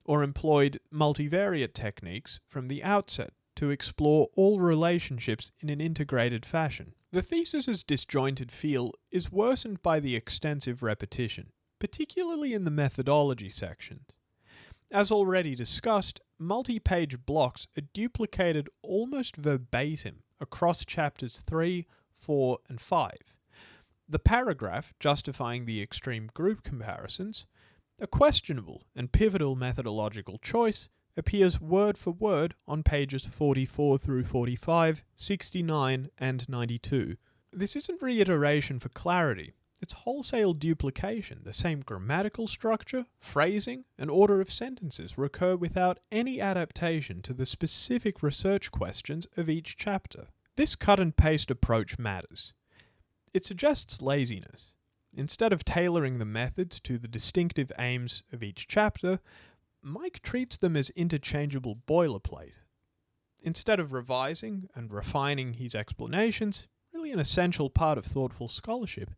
or employed multivariate techniques from the outset to explore all relationships in an integrated fashion. The thesis's disjointed feel is worsened by the extensive repetition, particularly in the methodology sections. As already discussed, multi-page blocks are duplicated almost verbatim across chapters 3, 4, and 5. The paragraph justifying the extreme group comparisons, a questionable and pivotal methodological choice, appears word for word on pages 44 through 45, 69, and 92. This isn't reiteration for clarity. It's wholesale duplication. The same grammatical structure, phrasing, and order of sentences recur without any adaptation to the specific research questions of each chapter. This cut-and-paste approach matters. It suggests laziness. Instead of tailoring the methods to the distinctive aims of each chapter, Mike treats them as interchangeable boilerplate. Instead of revising and refining his explanations, really an essential part of thoughtful scholarship,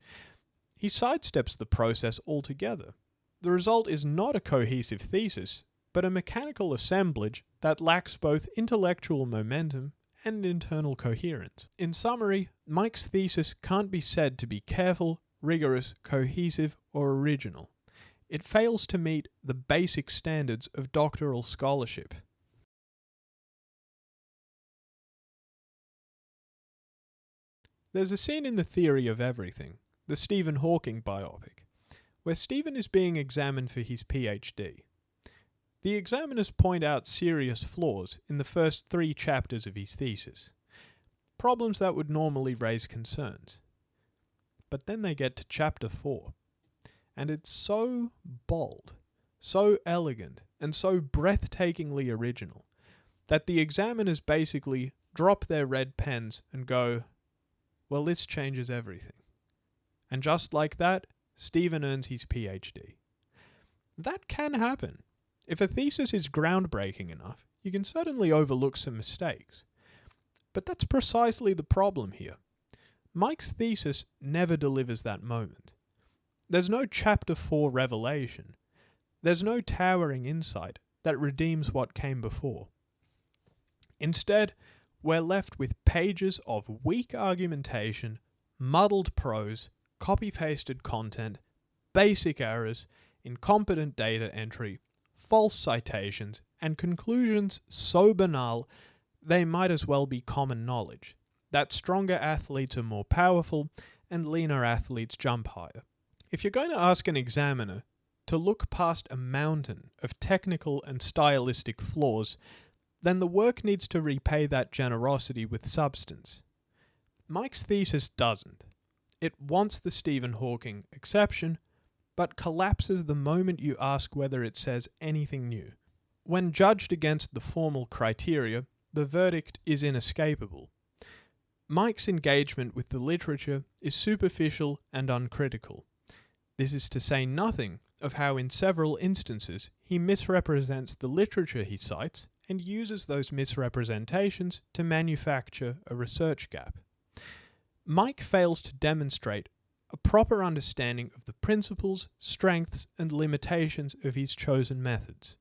he sidesteps the process altogether. The result is not a cohesive thesis, but a mechanical assemblage that lacks both intellectual momentum and internal coherence. In summary, Mike's thesis can't be said to be careful, rigorous, cohesive, or original. It fails to meet the basic standards of doctoral scholarship. There's a scene in The Theory of Everything, the Stephen Hawking biopic, where Stephen is being examined for his PhD. The examiners point out serious flaws in the first 3 chapters of his thesis, problems that would normally raise concerns. But then they get to chapter 4, and it's so bold, so elegant, and so breathtakingly original that the examiners basically drop their red pens and go, well, this changes everything. And just like that, Stephen earns his PhD. That can happen. If a thesis is groundbreaking enough, you can certainly overlook some mistakes. But that's precisely the problem here. Mike's thesis never delivers that moment. There's no chapter 4 revelation. There's no towering insight that redeems what came before. Instead, we're left with pages of weak argumentation, muddled prose, copy-pasted content, basic errors, incompetent data entry, false citations, and conclusions so banal they might as well be common knowledge, that stronger athletes are more powerful and leaner athletes jump higher. If you're going to ask an examiner to look past a mountain of technical and stylistic flaws, then the work needs to repay that generosity with substance. Mike's thesis doesn't. It wants the Stephen Hawking exception, but collapses the moment you ask whether it says anything new. When judged against the formal criteria, the verdict is inescapable. Mike's engagement with the literature is superficial and uncritical. This is to say nothing of how in several instances he misrepresents the literature he cites and uses those misrepresentations to manufacture a research gap. Mike fails to demonstrate a proper understanding of the principles, strengths, and limitations of his chosen methods.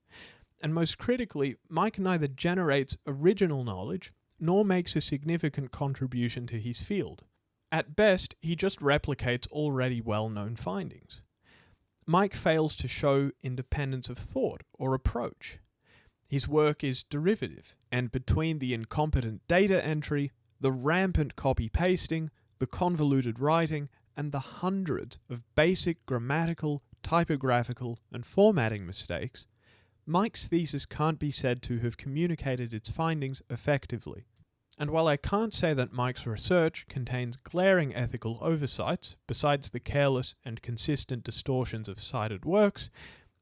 And most critically, Mike neither generates original knowledge nor makes a significant contribution to his field. At best, he just replicates already well-known findings. Mike fails to show independence of thought or approach. His work is derivative, and between the incompetent data entry, the rampant copy-pasting, the convoluted writing, and the hundreds of basic grammatical, typographical, and formatting mistakes, Mike's thesis can't be said to have communicated its findings effectively. And while I can't say that Mike's research contains glaring ethical oversights, besides the careless and consistent distortions of cited works,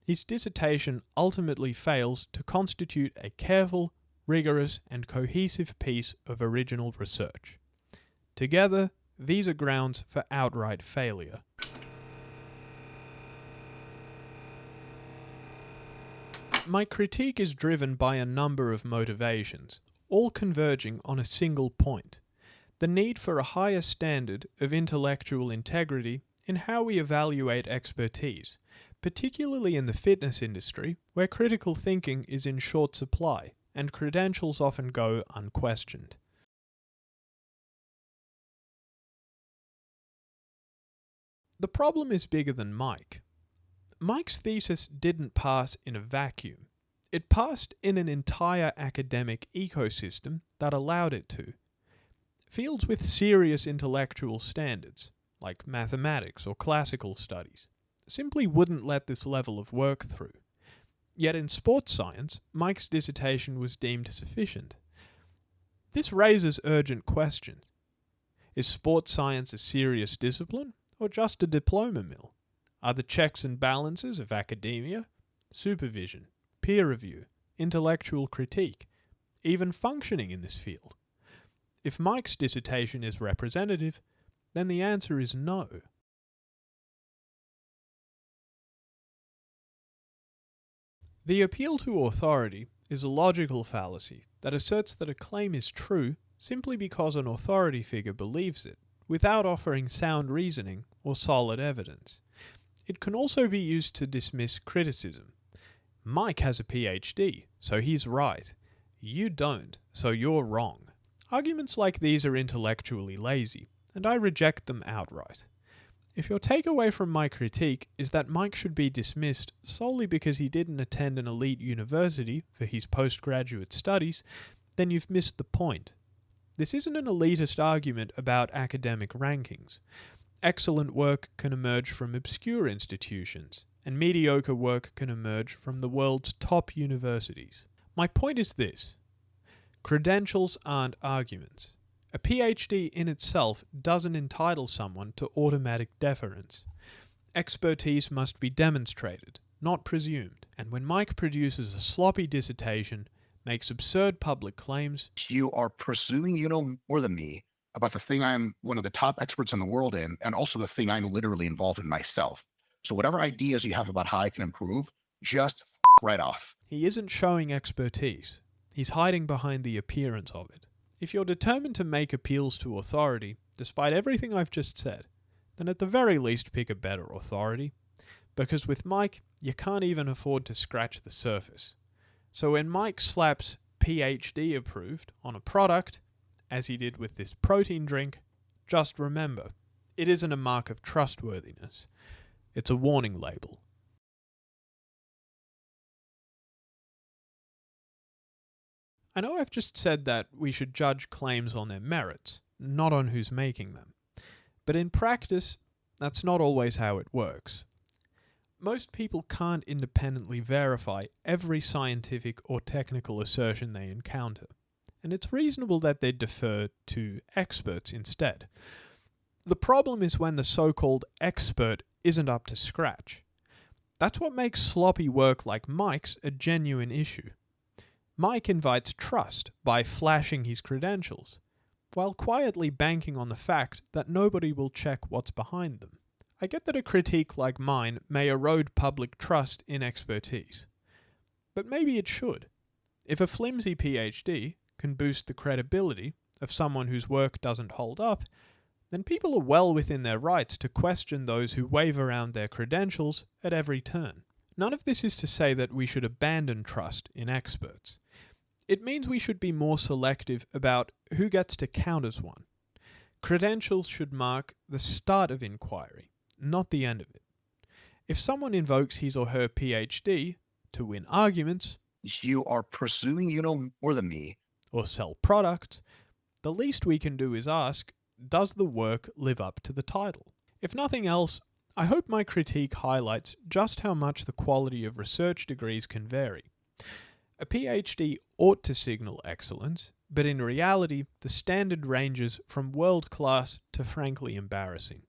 his dissertation ultimately fails to constitute a careful, rigorous, and cohesive piece of original research. Together, these are grounds for outright failure. My critique is driven by a number of motivations, all converging on a single point: the need for a higher standard of intellectual integrity in how we evaluate expertise, particularly in the fitness industry, where critical thinking is in short supply and credentials often go unquestioned. The problem is bigger than Mike. Mike's thesis didn't pass in a vacuum. It passed in an entire academic ecosystem that allowed it to. Fields with serious intellectual standards, like mathematics or classical studies, simply wouldn't let this level of work through. Yet in sports science, Mike's dissertation was deemed sufficient. This raises urgent questions. Is sports science a serious discipline, or just a diploma mill? Are the checks and balances of academia, supervision, peer review, intellectual critique, even functioning in this field? If Mike's dissertation is representative, then the answer is no. The appeal to authority is a logical fallacy that asserts that a claim is true simply because an authority figure believes it, without offering sound reasoning or solid evidence. It can also be used to dismiss criticism. Mike has a PhD, so he's right. You don't, so you're wrong. Arguments like these are intellectually lazy, and I reject them outright. If your takeaway from my critique is that Mike should be dismissed solely because he didn't attend an elite university for his postgraduate studies, then you've missed the point. This isn't an elitist argument about academic rankings. Excellent work can emerge from obscure institutions, and mediocre work can emerge from the world's top universities. My point is this: credentials aren't arguments. A PhD in itself doesn't entitle someone to automatic deference. Expertise must be demonstrated, not presumed. And when Mike produces a sloppy dissertation, makes absurd public claims, You are presuming you know more than me about the thing I'm one of the top experts in the world in, and also the thing I'm literally involved in myself. So whatever ideas you have about how I can improve, just right off. he isn't showing expertise. He's hiding behind the appearance of it. If you're determined to make appeals to authority, despite everything I've just said, then at the very least pick a better authority. Because with Mike, you can't even afford to scratch the surface. So when Mike slaps PhD approved on a product, as he did with this protein drink, just remember, it isn't a mark of trustworthiness. It's a warning label. I know I've just said that we should judge claims on their merits, not on who's making them. But in practice, that's not always how it works. Most people can't independently verify every scientific or technical assertion they encounter, and it's reasonable that they defer to experts instead. The problem is when the so-called expert isn't up to scratch. That's what makes sloppy work like Mike's a genuine issue. Mike invites trust by flashing his credentials, while quietly banking on the fact that nobody will check what's behind them. I get that a critique like mine may erode public trust in expertise, but maybe it should. If a flimsy PhD can boost the credibility of someone whose work doesn't hold up, then people are well within their rights to question those who wave around their credentials at every turn. None of this is to say that we should abandon trust in experts. It means we should be more selective about who gets to count as one. Credentials should mark the start of inquiry, not the end of it. If someone invokes his or her PhD to win arguments, You are presuming you know more than me. or sell products, the least we can do is ask, does the work live up to the title? If nothing else, I hope my critique highlights just how much the quality of research degrees can vary. A PhD ought to signal excellence, but in reality, the standard ranges from world-class to frankly embarrassing.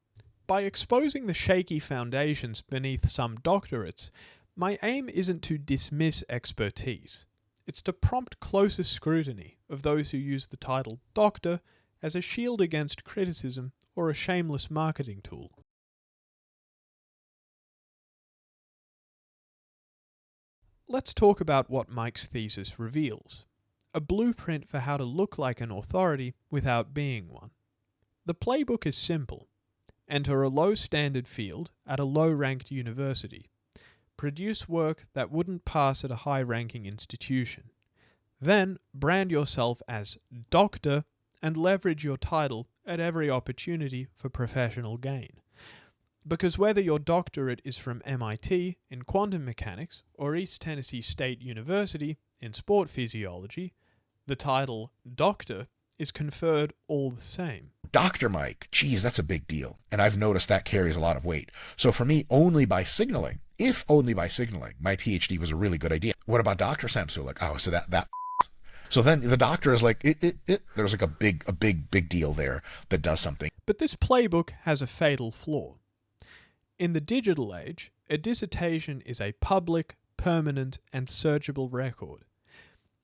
By exposing the shaky foundations beneath some doctorates, my aim isn't to dismiss expertise. It's to prompt closer scrutiny of those who use the title doctor as a shield against criticism or a shameless marketing tool. Let's talk about what Mike's thesis reveals. A blueprint for how to look like an authority without being one. The playbook is simple. Enter a low-standard field at a low-ranked university. Produce work that wouldn't pass at a high-ranking institution. Then brand yourself as doctor and leverage your title at every opportunity for professional gain. Because whether your doctorate is from MIT in quantum mechanics or East Tennessee State University in sport physiology, the title doctor is conferred all the same. Dr. Mike, geez, that's a big deal. And I've noticed that carries a lot of weight. So for me, only by signaling, if only by signaling, my PhD was a really good idea. What about Dr. Samsulek? Oh, so that so then the doctor is like, there's like a big deal there that does something. But this playbook has a fatal flaw. In the digital age, a dissertation is a public, permanent, and searchable record.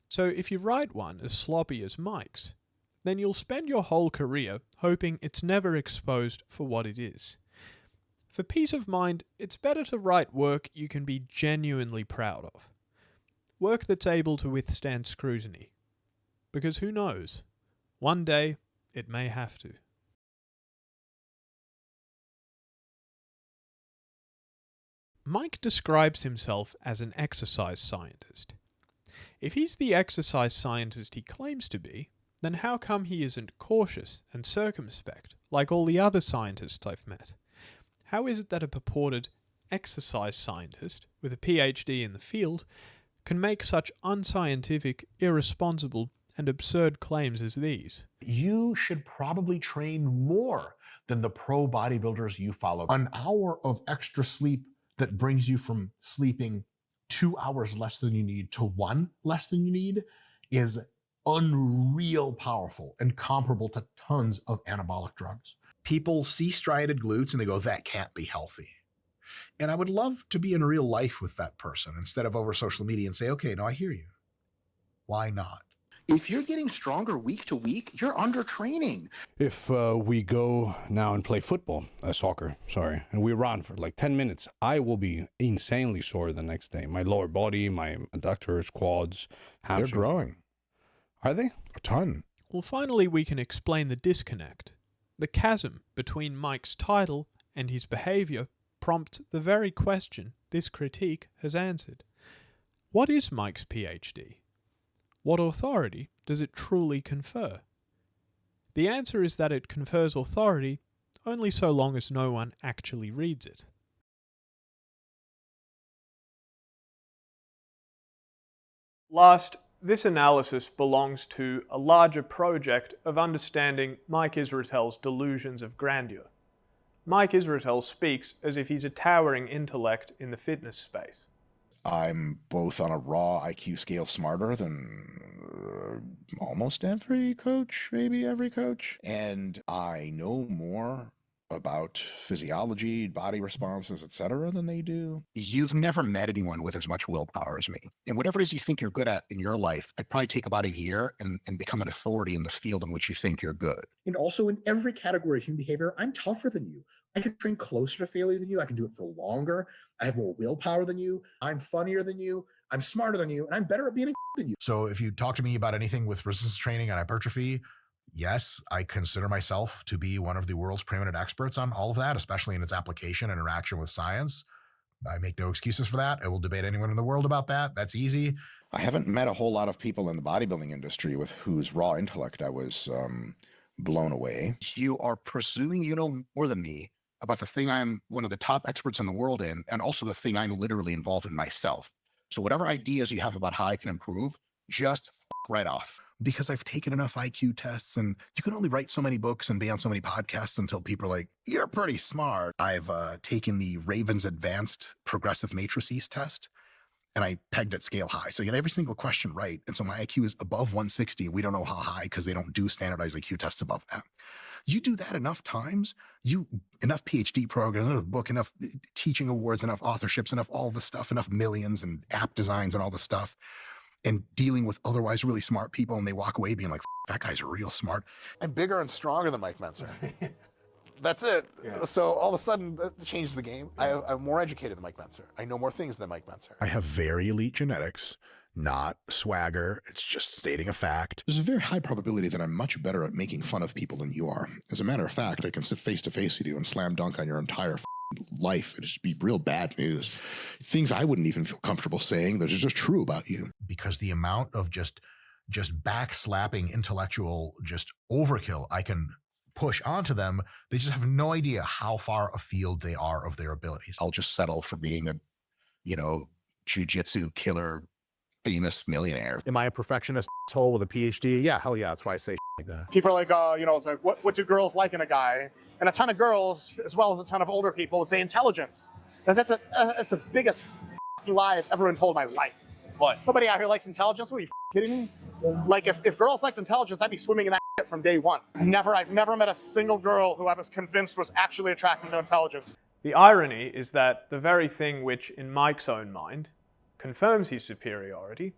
So if you write one as sloppy as Mike's, then you'll spend your whole career hoping it's never exposed for what it is. For peace of mind, it's better to write work you can be genuinely proud of. Work that's able to withstand scrutiny. Because who knows? One day, it may have to. Mike describes himself as an exercise scientist. If he's the exercise scientist he claims to be, then how come he isn't cautious and circumspect, like all the other scientists I've met? How is it that a purported exercise scientist with a PhD in the field can make such unscientific, irresponsible, and absurd claims as these? You should probably train more than the pro bodybuilders you follow. An hour of extra sleep that brings you from sleeping 2 hours less than you need to 1 less than you need is unreal powerful and comparable to tons of anabolic drugs. People see striated glutes and they go, that can't be healthy. And I would love to be in real life with that person instead of over social media and say, okay, no, I hear you. Why not? If you're getting stronger week to week, you're under training. If we go now and play football, soccer, and we run for like 10 minutes, I will be insanely sore the next day. My lower body, my adductors, quads, hamstrings. They're growing. Are they? A ton. Well, finally we can explain the disconnect. The chasm between Mike's title and his behaviour prompts the very question this critique has answered. What is Mike's PhD? What authority does it truly confer? The answer is that it confers authority only so long as no one actually reads it. Last, this analysis belongs to a larger project of understanding Mike Israetel's delusions of grandeur. Mike Israetel speaks as if he's a towering intellect in the fitness space. I'm both on a raw IQ scale smarter than almost every coach, maybe every coach. And I know more about physiology, body responses, etc. than they do. You've never met anyone with as much willpower as me. And whatever it is you think you're good at in your life, I'd probably take about a year and become an authority in the field in which you think you're good. And also in every category of human behavior, I'm tougher than you. I can train closer to failure than you. I can do it for longer. I have more willpower than you. I'm funnier than you. I'm smarter than you. And I'm better at being a than you. So if you talk to me about anything with resistance training and hypertrophy, Yes, I consider myself to be one of the world's preeminent experts on all of that, especially in its application and interaction with science. I make no excuses for that. I will debate anyone in the world about that. That's easy. I haven't met a whole lot of people in the bodybuilding industry with whose raw intellect I was blown away. You are presuming you know more than me about the thing I'm one of the top experts in the world in, and also the thing I'm literally involved in myself. So whatever ideas you have about how I can improve, just right off. Because I've taken enough IQ tests, and you can only write so many books and be on so many podcasts until people are like, you're pretty smart. I've taken the Ravens Advanced Progressive Matrices test, and I pegged at scale high. So you get every single question right. And so my IQ is above 160. We don't know how high because they don't do standardized IQ tests above that. You do that enough times, enough PhD programs, enough book, enough teaching awards, enough authorships, enough all the stuff, enough millions and app designs and all the stuff, and dealing with otherwise really smart people, and they walk away being like, that guy's real smart. I'm bigger and stronger than Mike Mentzer. That's it. Yeah. So all of a sudden, that changes the game. I'm more educated than Mike Mentzer. I know more things than Mike Mentzer. I have very elite genetics, not swagger. It's just stating a fact. There's a very high probability that I'm much better at making fun of people than you are. As a matter of fact, I can sit face to face with you and slam dunk on your entire life. It'd just be real bad news. Things I wouldn't even feel comfortable saying that are just true about you. Because the amount of just backslapping intellectual just overkill I can push onto them, they just have no idea how far afield they are of their abilities. I'll just settle for being a, jiu-jitsu killer, famous millionaire. Am I a perfectionist asshole with a PhD? Yeah, hell yeah. That's why I say like that. People are like, it's like, what do girls like in a guy? And a ton of girls, as well as a ton of older people, would say intelligence. That's the biggest lie I've ever been told in my life. What? Nobody out here likes intelligence. What, are you kidding me? Like, if girls liked intelligence, I'd be swimming in that shit from day one. I've never met a single girl who I was convinced was actually attracted to intelligence. The irony is that the very thing which, in Mike's own mind, confirms his superiority,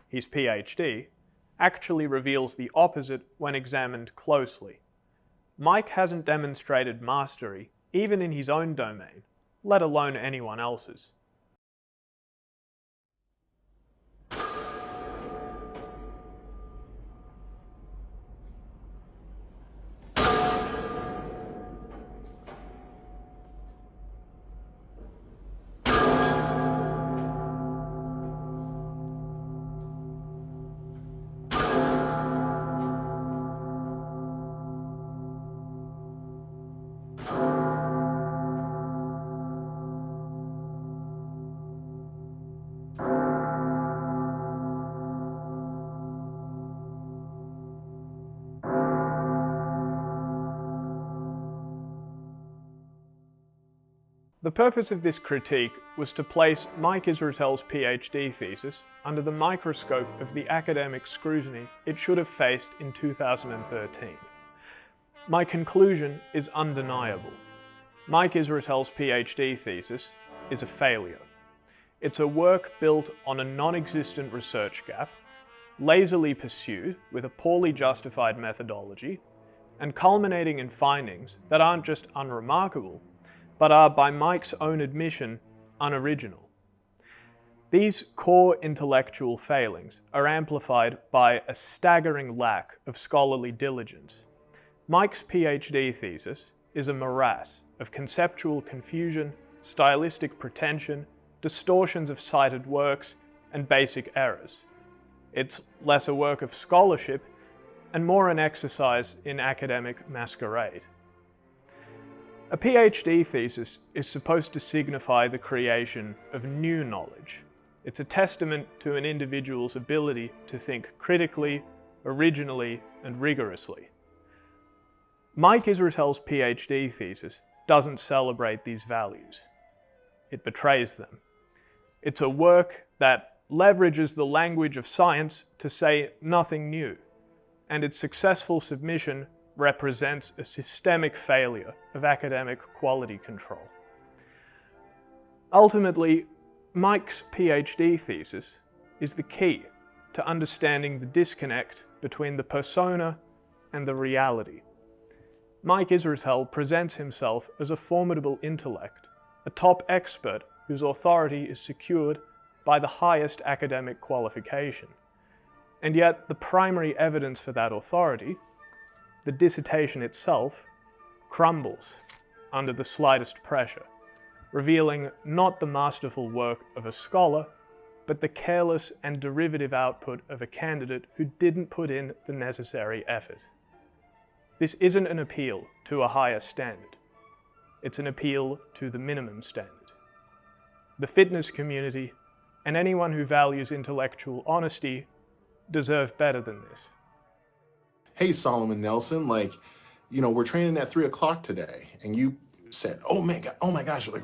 his PhD, actually reveals the opposite when examined closely. Mike hasn't demonstrated mastery even in his own domain, let alone anyone else's. The purpose of this critique was to place Mike Israetel's PhD thesis under the microscope of the academic scrutiny it should have faced in 2013. My conclusion is undeniable. Mike Israetel's PhD thesis is a failure. It's a work built on a non-existent research gap, lazily pursued with a poorly justified methodology, and culminating in findings that aren't just unremarkable, but are, by Mike's own admission, unoriginal. These core intellectual failings are amplified by a staggering lack of scholarly diligence. Mike's PhD thesis is a morass of conceptual confusion, stylistic pretension, distortions of cited works, and basic errors. It's less a work of scholarship and more an exercise in academic masquerade. A PhD thesis is supposed to signify the creation of new knowledge. It's a testament to an individual's ability to think critically, originally, and rigorously. Mike Israetel's PhD thesis doesn't celebrate these values. It betrays them. It's a work that leverages the language of science to say nothing new, and its successful submission represents a systemic failure of academic quality control. Ultimately, Mike's PhD thesis is the key to understanding the disconnect between the persona and the reality. Mike Israetel presents himself as a formidable intellect, a top expert whose authority is secured by the highest academic qualification. And yet, the primary evidence for that authority, the dissertation itself crumbles under the slightest pressure, revealing not the masterful work of a scholar, but the careless and derivative output of a candidate who didn't put in the necessary effort. This isn't an appeal to a higher standard. It's an appeal to the minimum standard. The fitness community, and anyone who values intellectual honesty, deserve better than this. Hey, Solomon Nelson, we're training at 3 o'clock today, and you said, oh my gosh, we're